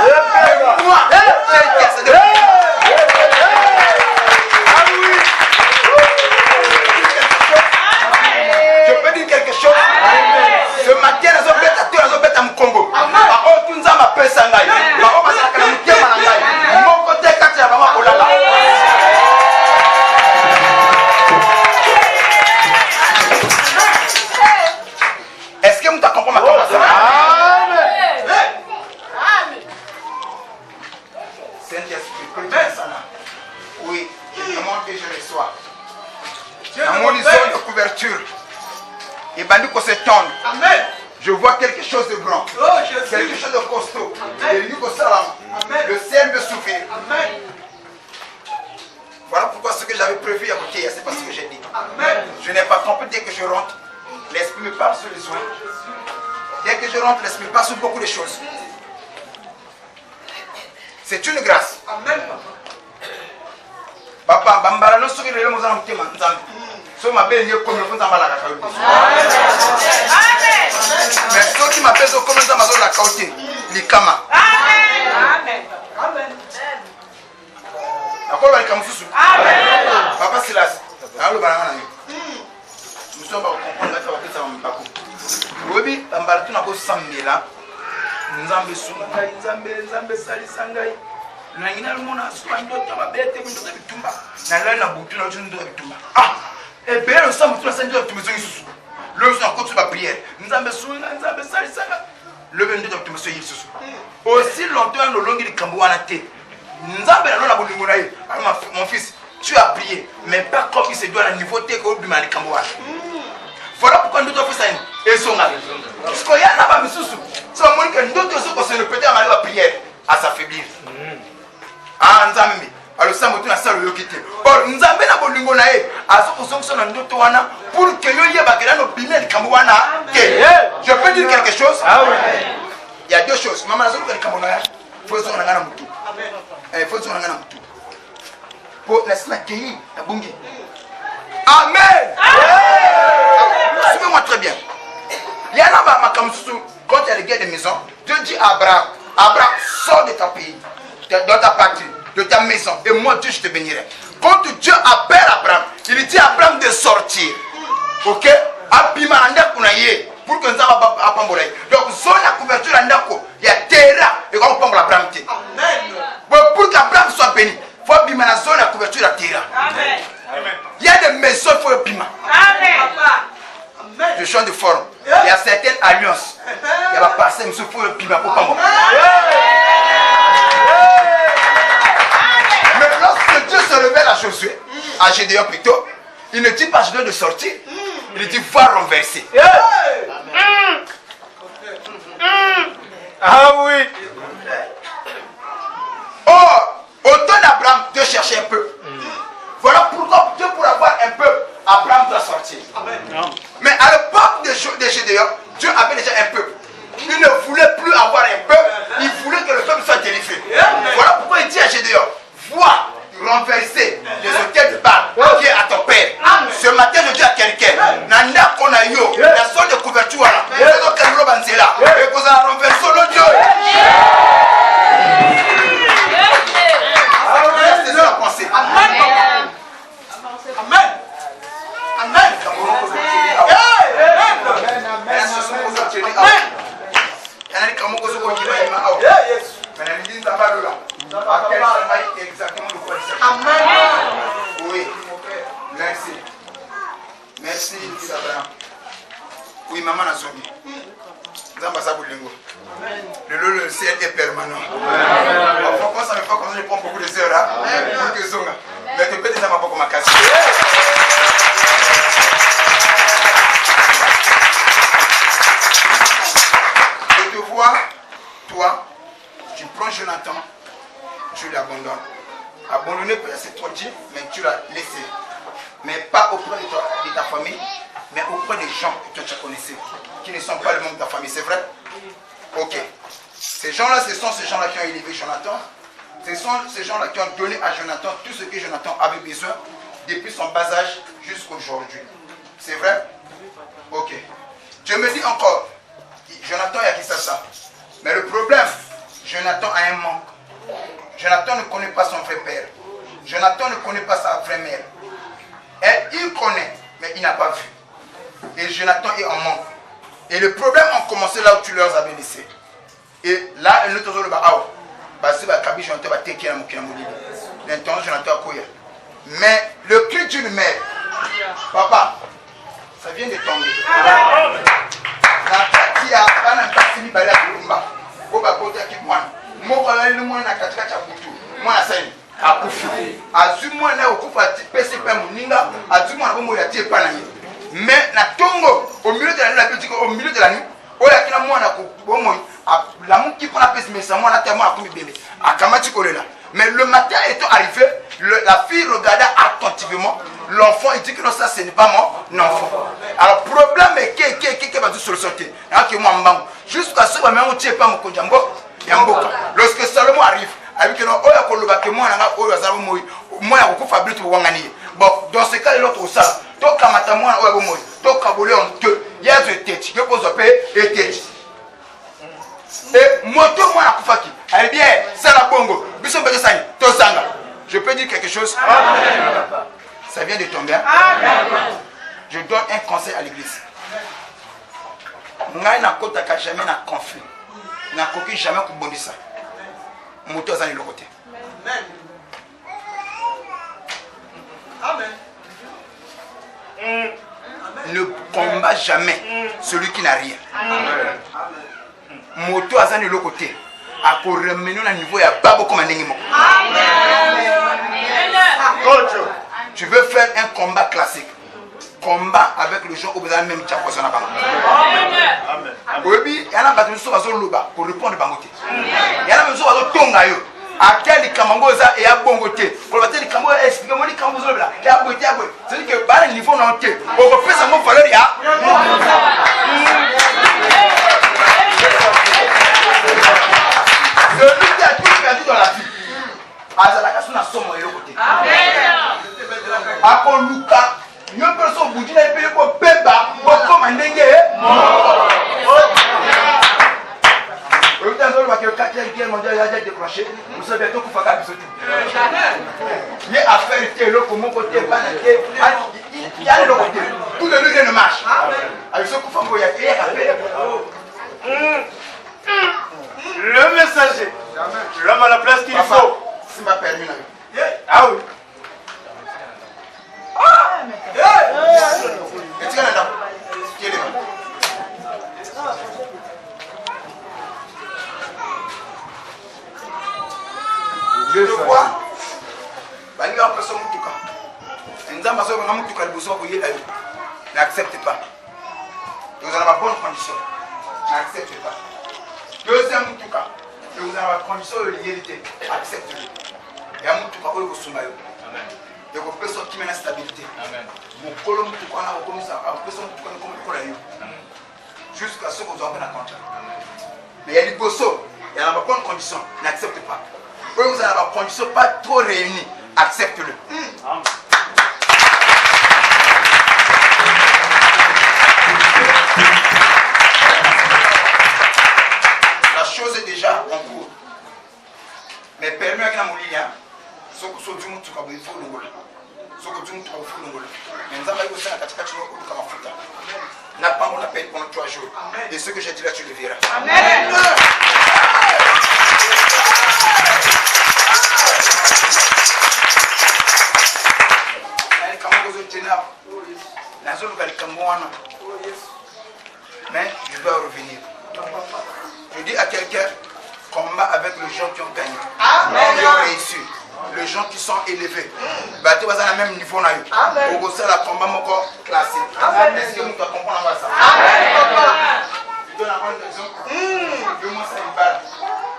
Moi, j'ai intercédé. Je peux dire quelque chose? Ce matin, les hommes bêtes à Mkongo. Oh, tu nous as ma paix sangai. Oh, ma sacre, la moutia manangai. Mon côté, quand tu as vraiment olala. bandits qu'on se tendent. Amen. Je vois quelque chose de grand. Oh, Jésus. Quelque chose de costaud. Amen. Le ciel veut s'ouvrir. Amen. Voilà pourquoi ce que j'avais prévu à côté, c'est pas ce que j'ai dit. Amen. Je n'ai pas compris dès que je rentre. L'esprit me parle sur les soins. Dès que je rentre, l'esprit me parle sur beaucoup de choses. C'est une grâce. Amen. Papa, bambala no soki lelo mozana mutema nzambe. So mabeli yo comme le fond nzamba la kayo. Amen. Mais soki mabeli zo comme nzamba zo la kaote, likama. Amen. Amen. Amen. Akola likamu susu. Amen. Papa Silas, alo banana yo. Nous sommes pas comprendre la faire ça en bako. Obi bambala tuna ko sambela. Nzambe sunga nzambe sali sangai. Na ngina lumona suka ndoto mabete ndoto bitumba. Na lala na butu na ndoto bitumba. Ah! Et bien le sang tout la santé de maison sous. Le sang contre la prière. Nzambe sunga nzambe sali sangai. Le ben ndoto bitumba sous sous. Aussi longtemps no longi de Kambouana té. Nzambe na la bolingo na ye. Mon fils, tu as prié, mais pas comme il se doit à la niveau té ko bima de Kambouana. Voilà pourquoi nous devons faire ça. Et son âme. Parce qu'il y a là-bas, mais sous. C'est un moment que nous devons se répéter à la prière, à s'affaiblir. Ah, Nzambe. Alors, ça me tourne à ça le yokité. Or, Nzambe n'a pas lingo nae. À ce que son nom de Toana, pour que yo yeba no bimé de Kambouana. Je peux dire quelque chose? Ah oui. Il y a deux choses. Maman, la de Kambouana, il faut que son angana mutu. Il faut que son angana mutu. Pour n'est-ce pas qu'il y a bungi. Amen. Suivez-moi très bien. Il y a là-bas, quand il y a les guerres de maison, Dieu dit à Abraham, Abraham, sors de ton pays, de ta patrie, de ta maison, et moi Dieu je te bénirai. Quand Dieu appelle Abraham, il dit à Abraham de sortir. Ok? Pour que nous ayons donc, zone la couverture il y a terre et quand on prend Abraham. Pour qu'Abraham soit béni, il faut abîmer la zone la couverture de la terre. Amen. Il y a des maisons, il faut abîmer. Amen. Je change de forme. Il y a certaines alliances. Il y a la personne qui faut abîmer pour pas moi. Mais lorsque Dieu se révèle à Josué, à Gédéon plutôt, il ne dit pas je dois de sortir. Il dit va renverser. Ah oui. Or, au temps d'Abraham, Dieu cherchait un peu. Voilà pourquoi Dieu pour avoir un peuple, Abraham doit sortir. Mais à l'époque de Gédéon, Dieu avait déjà un peuple. Il ne voulait plus avoir un peuple, il voulait que le peuple soit délivré. Voilà pourquoi il dit à Gédéon, vois renverser les hôtels de Baal qui est à ton père. Ce matin, je dis à quelqu'un, Nanda Konayo, la zone de couverture, et que vous allez renverser le Dieu. C'est ça la pensée. Amen. Amen. Amen. Oui. Merci. Merci, Abraham. Oui, maman a sonné. Le ciel est permanent. Pourquoi ça me fait comme ça, je prends beaucoup de heures là. Mais tu peux déjà m'avoir comme ma casse. Je te vois, toi, tu prends Jonathan, tu l'abandonnes. Abandonner c'est trop dire, mais tu l'as laissé. Mais pas auprès de ta famille, mais auprès des gens que tu connaissais, qui ne sont pas le membres de ta famille, c'est vrai? Ok. Ces gens-là, ce sont ces gens-là qui ont élevé Jonathan. Ce sont ces gens-là qui ont donné à Jonathan tout ce que Jonathan avait besoin depuis son bas âge jusqu'aujourd'hui. C'est vrai? Ok. Je me dis encore, Jonathan il a qui ça. Mais le problème, Jonathan a un manque. Jonathan ne connaît pas son vrai père. Jonathan ne connaît pas sa vraie mère. Et il connaît, mais il n'a pas vu. Et Jonathan est en manque. Et le problème a commencé là où tu leur avais laissé. Et là, il nous a dit, mais le cri d'une mère, papa, ça vient de tomber. Mais na tongo au milieu de la nuit, au milieu de la nuit, oh la kina moi na ko la mon qui prend la peste mais ça moi na tellement comme bébé akamati kolela. Mais le matin étant arrivé, la fille regardait attentivement l'enfant et dit que non, ça ce n'est pas mon enfant. Alors problème est que va tout sur le sortir. Jusqu'à ce que même on tient pas mon konjambo yamboka. Lorsque Salomon arrive, avec que non oya koloba que moi na oya zalo moi moi ya ko fabrique pour wangani. Bon, dans ce cas l'autre au ça. Donc kamata moi oya moi. Donc kabolé en que il y a de tête. Je pose paix et tête. Et moto moi na kufaki. Elle dit ça la bongo. Biso mbeke sani to sanga. Je peux dire quelque chose? Amen. Ça vient de tomber. Amen. Je donne un conseil à l'église. Ngai na kota ka jamais na conflit. Na koki jamais ko bondisa. Moto azani le côté. Amen. Amen. Ne combat jamais celui qui n'a rien. Amen. Moto azani le côté. À pour remener au niveau, il y a pas beaucoup de gens. Tu veux faire un combat classique. Combat avec les gens au besoin même de pour répondre bangoté. Il y a même chose tonga yo. À quel kamangoza et à bongoté. Pour le battre kamango expliquez-moi les kamangoza là. Et à boité à boité. C'est-à-dire que par le niveau entier. On peut faire ça mon valeur ya. Celui qui a tout perdu dans la vie, Azalaka sous la somme et le côté. Après Luca, une personne bougie n'a pas pour Peba, pour comme un dengue. Le temps où le 4e guerre mondiale a été déclenché, vous savez bientôt qu'il faut faire tout. Il y a affaire de l'eau pour mon côté, il y a le côté. Tout le monde ne marche. Avec ce qu'il faut, il y a affaire. Le messager, l'homme à la place qu'il faut. C'est ma permis. Ah oui. Et tu es là. Qui est là? Je vois. Il y a une personne qui n'accepte pas. Vous avez une bonne condition. N'accepte pas. Deuxième cas, vous avez la condition de l'égalité. Accepte-le. Il y a un cas où vous soumettez. Il y a une personne qui mène la stabilité. Vous colons tout qu'on a comme ça, une personne qui connaît comme jusqu'à ce que vous avez un contrat. Mais il y a des personnes, il y a une bonne condition, n'accepte pas. Vous avez une condition pas trop réunie, accepte-le. La chose est déjà en cours. Mais permis à mon lien, ce que ce du monde faut le goût. Ce que du monde faut le goût. Mais nous avons aussi un catch comme Afrique. N'a pas mon appel pendant 3 jours. Et ce que j'ai dit là, tu le verras. Amen. Mais je dois revenir. Je dis à quelqu'un, combat avec les gens qui ont gagné, qui ont réussi, les gens qui sont élevés. Tu vas à la même niveau. Au bout de la combat, mon corps classé. Est-ce que vous comprenez ça? Je donne un exemple. Je moi ça y va.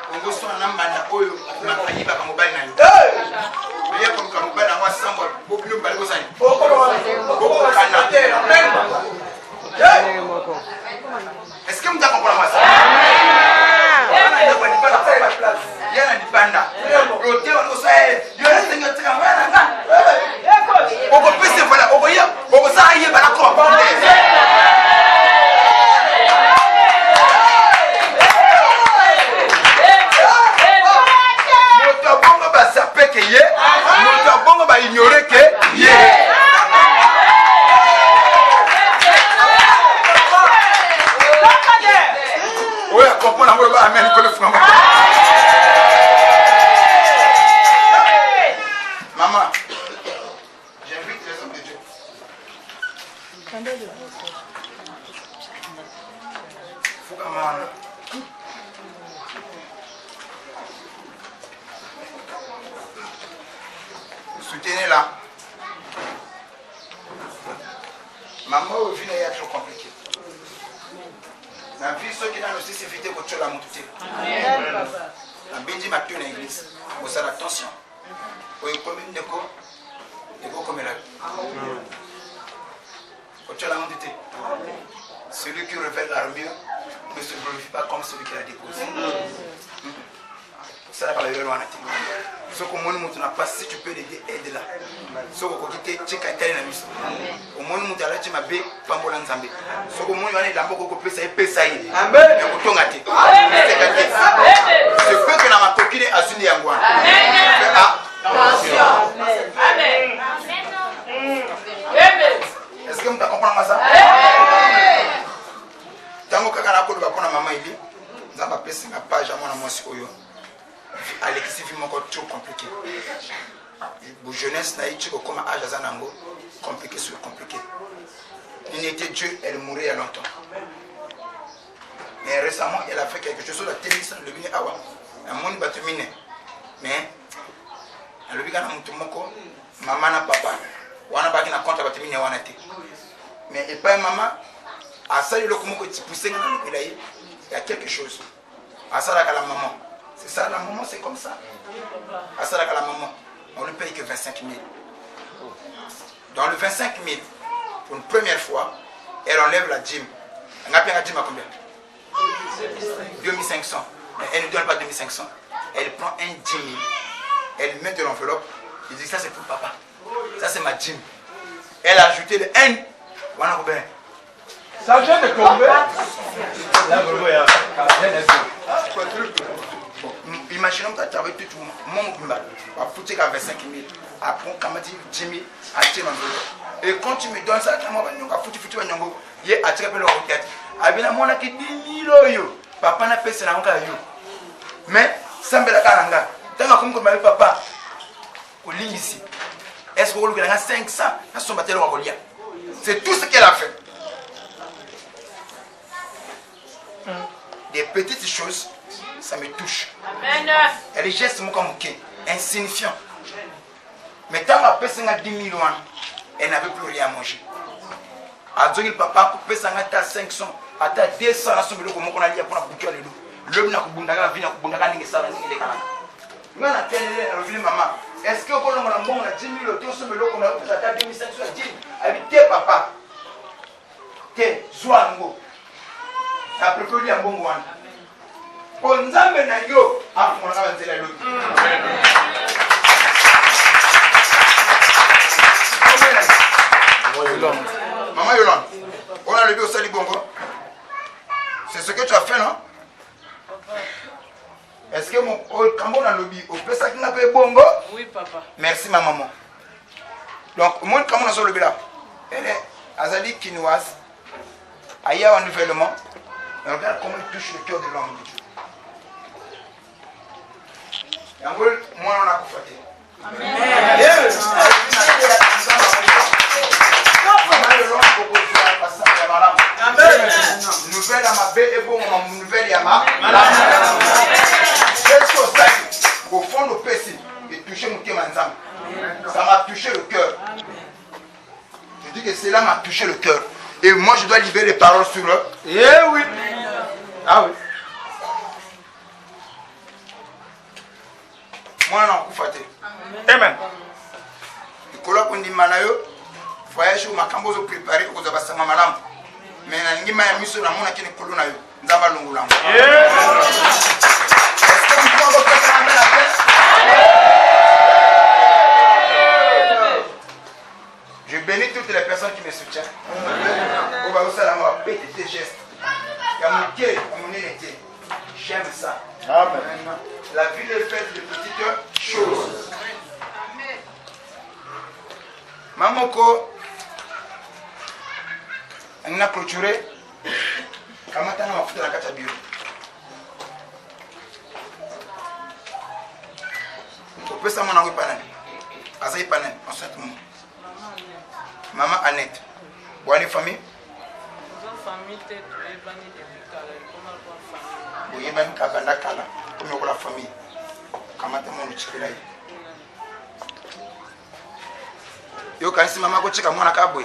On go so na mbanda oyo na kayiba ka mobile na yo. Biye ko ka mobile na wa samba bo bino bali go sani. Boko kana. Est-ce que vous comprenez ça? Il y a des bandas. L'hôtel on sait, il y a des gens qui sont là. On peut plus se voilà, on peut ça y est ba la ko. Ignorer que oui, comprendre on va amener le frère. Maman, j'invite les hommes de Dieu. Faut comment soutenez-la. Maman, au vie est trop compliqué. La vie, ceux qui ont aussi évité que tu la monté. La bédi m'a tenu l'église. Vous avez attention. Vous avez combien de quoi? Et vous comme là. Quand tu la monté. Celui qui révèle l'armure ne se glorifie pas comme celui qui la dépose. Ça va parler de loin. Ce que mon monde n'a pas, si tu peux l'aider, aide-la. Ce que tu peux t'aider, la mission. Au monde où tu as tu m'as bé, pas mon ensemble. Ce que mon monde a beaucoup de ça, et peut ça aider. Amen. Je peux que la matokine a une yangwa. Attention. Amen. Est-ce que vous comprenez ça? Tango kaka na kodo bakona mama ili nzamba pesi na page amona mwasi oyo Alexis vit mon trop compliqué. Pour jeunesse naïti comme âge azanango compliqué sur compliqué. Il était Dieu, elle mourrait il y a longtemps. Mais récemment elle a fait quelque chose sur la télévision le bini awa. La moni batumine. Mais le bigana mutumoko maman na papa. Wana baki na compte batumine wana te. Mais et pas maman. À ça, il y a quelque chose. À ça, la maman. C'est ça, la maman, c'est comme ça. À ça, la maman, on ne paye que 25 000. Dans le 25 000, pour une première fois, elle enlève la dîme. Elle a payé la dîme à combien? 2500. Mais elle ne donne pas 2500. Elle prend un 10 000. Elle met de l'enveloppe. Elle dit ça, c'est pour papa. Ça, c'est ma dîme. Elle a ajouté le N. Voilà, Robert. Ça vient de tomber. Imaginons que tu as travaillé tout le monde. Tu as foutu qu'à 25 000. Après, quand tu as 10 000, acheter l'enveloppe. Et quand tu me donnes ça, tu as foutu l'enveloppe. Il y a attiré le roquette. Il y a mon qui 10 000 €. Papa n'a pas fait ça. Mais, ça me fait la caranga. Tant que je papa, ici. Est-ce que vous avez 500? C'est tout ce qu'elle a fait. Des petites choses, ça me touche. Amen. Et les gestes sont comme insignifiants. Mais tant que personne a 10 000 €, elle n'avait plus rien à manger. A dit que papa, personne a 500, à 200, à 100 000 €, on a dit pour la boucle de l'eau. L'homme n'a pas vu, maman, est-ce que vous avez 10 000 €, 200 000 €, on a dit à 2500, habitez papa. T'es Zouango. Après que lui a bon one. On n'amène na yo. Ah, on a avancé la l'autre. Maman Yolande, on a levé au Sali Bongo. C'est ce que tu as fait, non? Est-ce que mon quand on a lobby au Pessa qui n'a pas bongo? Oui, papa. Merci, ma maman. Donc, moi, comment on a sur le là? Elle est Azali Kinoise. Aïe, un nouvellement. Regarde comment il touche le cœur de l'homme de Dieu. Et en gros, moi, on a conforté. Amen. Nouvelle à ma baie et bon, nouvelle à ma. Au fond de PC, et touché mon cœur, ça m'a touché le cœur. Je dis que cela m'a touché le cœur. Et moi, je dois libérer les paroles sur eux. Eh oui. Ah oui. Moi, on a conforté. Amen. Le colloque, on dit Manayo, voyage où ma cambozo préparé aux abassama madame. Mais il m'a mis sur la mona qui est colonna. Nous avons l'ongoulan. Est-ce que vous pouvez faire ça la paix? Je bénis toutes les personnes qui me soutiennent. On va aussi la paix de tes gestes. Il y a mon cœur, mon honnêteté. J'aime ça. Amen. La vie est faite de petites choses. Maman ko on a clôturé. Comment tu as fait la carte bureau? On peut ça mon ami panen. Azaï panen enceinte maman. Maman Annette. Bonne famille. Famille tête et bani de Kala. Vous avez même Kabanda Kala. Comme la famille. Comment tu as fait la yo kanisi mama ko chika mwana kabwe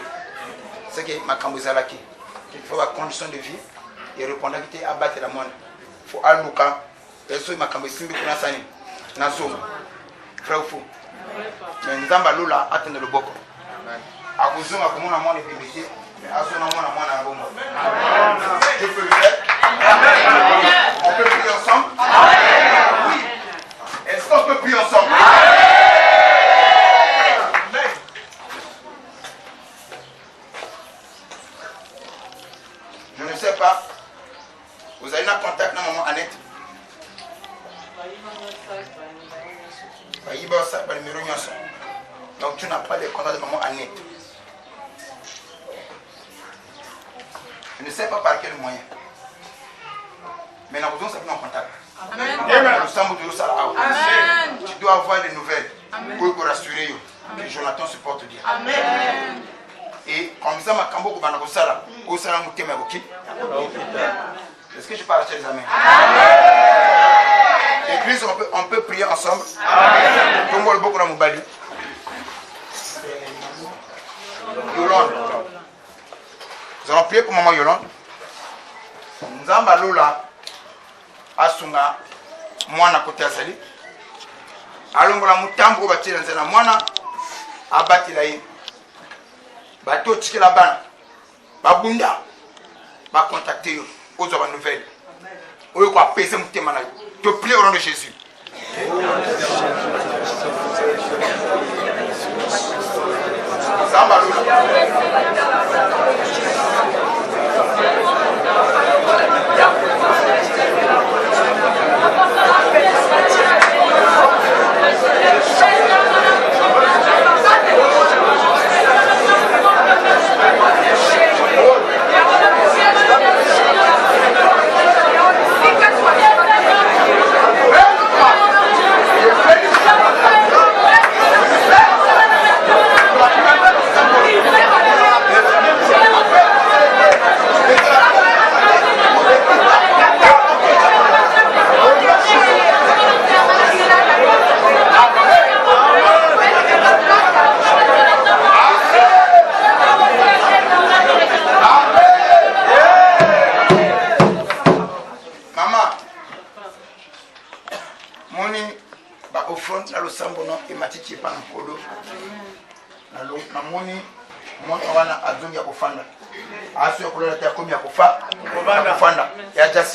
C'est que ma cambozalaki. Il faut la condition de vie. Et répondre que tu abattre la monde. Il faut alouka. Et so ma cambosimbi kuna sani. Nazo. Frère ou fou. Mais nous avons lula atteindre le boko. À cause de comment on a moins de bébés. Mais à ce moment on a moins de bon. Je peux le faire. On peut prier ensemble. Oui. Est-ce qu'on peut prier ensemble? Je ne sais pas. Vous avez un contact avec maman Annette? Donc tu n'as pas de contact de maman Annette. Je ne sais pas par quel moyen. Mais nous avons besoin de contact. Amen. Tu dois avoir des nouvelles pour rassurer que Jonathan se porte bien. Amen. Et comme ça, ma cambo kubana kosala, kosala mutema boki. Est-ce que je parle chez les amis? L'église, on peut prier ensemble. Amen. Yolande. Nous allons prier pour maman Yolande. Nzamba Lola asunga mwana kote azali. Alongola mutambo batira nzela mwana abatila ye. Bato tikela bana. Babunda. Ba contacter yo. Aux avoir nouvelles. Oyo ko apesa mutema na yo. Te prie au nom de Jésus. Nzamba Lola.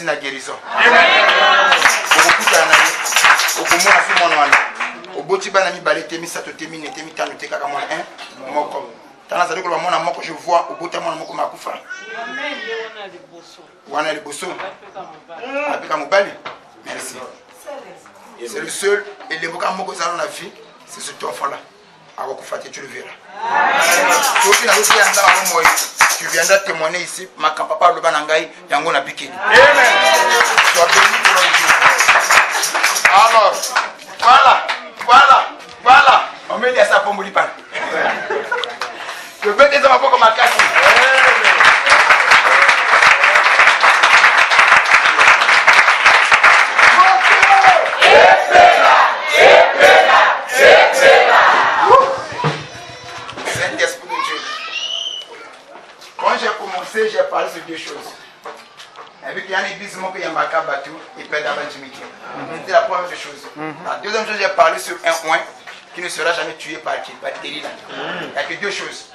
Na guérison. Je vois au bout de mon merci. C'est le seul et les bocaux que nous avons vie, c'est cet enfant-là. Tu le verras. Tu viendras témoigner ici, ma papa le banangai, yango na piqué. Sois béni pour le Dieu. Alors, voilà. On met des sapons moulipan. Je peux des enfants comme ma casse. J'ai parlé sur deux choses. Avec il y a une église qui a marqué Batou et Père d'Abanjimiti. C'était la première chose. La deuxième chose, j'ai parlé sur un point qui ne sera jamais tué par qui? Par Terry. Il n'y a que deux choses.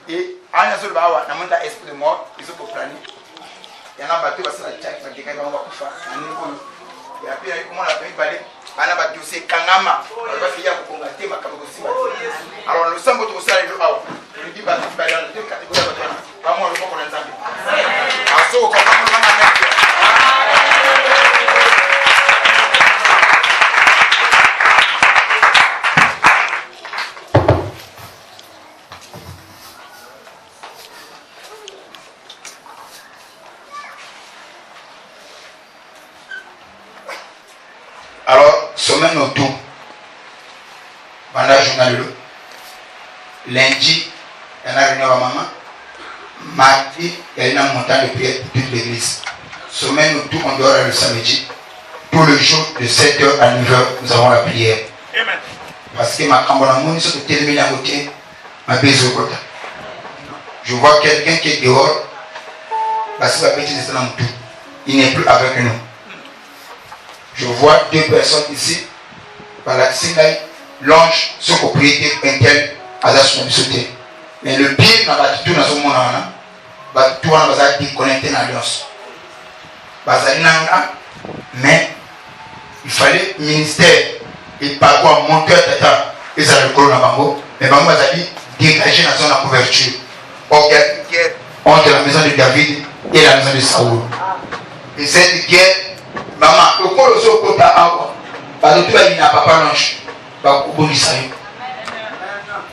Et en un seul bawa, dans mon esprit de mort, ils sont pour planer. Il y en a Batou, parce que la tchèque, parce que quand on va couper, et après, comment on a fait balai? On a battu aussi Kangama. On va finir pour combattre ma cabosse. Alors, nous sommes au salaire de Aou. Je dis, bah, tu vas dans deux catégories. Pas moi, le bon qu'on a entendu. À ce moment, on va mettre. Alors, semaine au tout. Pendant journal, lundi, il y a une réunion à maman. Mardi, il y a une montagne de prière pour toute l'église. Semaine où tout on dort le samedi. Tous les jours de 7h à 9h, nous avons la prière. Amen. Parce que ma cambona moni se termine à côté, ma baisse au côté. Je vois quelqu'un qui est dehors. Parce que il n'est plus avec nous. Je vois 2 personnes ici. Par la Singaï, l'ange, ce propriété intel, à la sauté. Mais le pire, dans la tout dans ce monde, tout on va déconnecter l'alliance. Mais il fallait ministère et par quoi mon cœur tata et ça le colon bango. Mais bango va dégager la zone de couverture. Or, il y a une guerre entre la maison de David et la maison de Saoul. Et cette guerre, maman, le col au côté à agua. Parce que tu vas dire à papa l'ange. Bah, au bon du salut.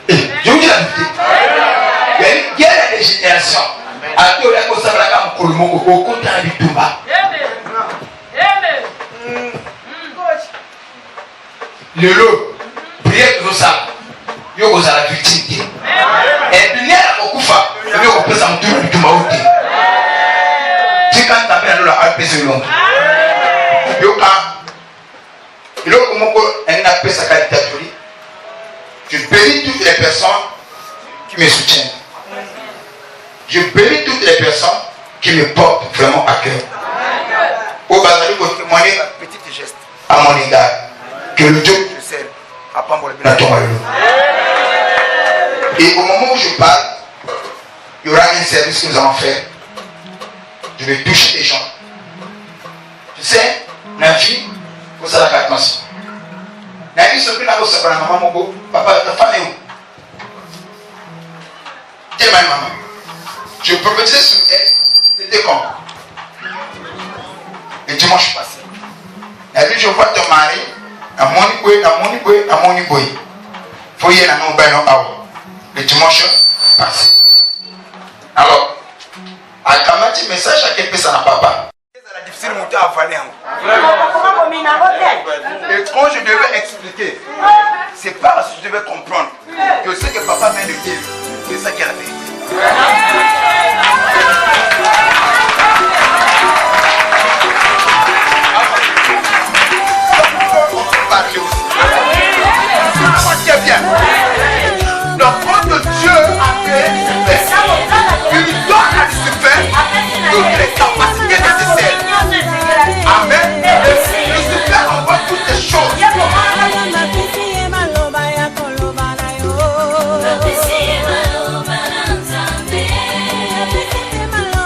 Je vous dis la vérité. Il y a une guerre de génération. À tout le monde, ça va la gamme au côté à Bitumba. Le lot, prière que vous savez, vous avez la victime. Et puis, il y a un koufa, il y a un peu de tout Bitumba. Tu quand tu appelles la APC long. Je bénis toutes les personnes qui me soutiennent. Je bénis toutes les personnes qui me portent vraiment à cœur. Au bazar, vous témoignez un petit geste à mon égard. Que le Dieu que je sers à Pambo le Et au moment où je parle, il y aura un service que nous allons faire. Je vais toucher les gens. Tu sais, dans la vie, vous avez la attention. Dans la vie, ce que nous avons maman, papa, ta femme est où? Tiens, ma maman. Je prophétisais sur elle, c'était comme. Le dimanche passé. La vie, je vois ton mari, à mon boy. Faut y aller à mon bain, le dimanche passé. Alors, à Kamati, message à quel personne à papa. C'est difficile de monter à Valais. Et quand je devais expliquer, c'est parce que je devais comprendre que ce que papa vient de dire, c'est ça qui est la vérité.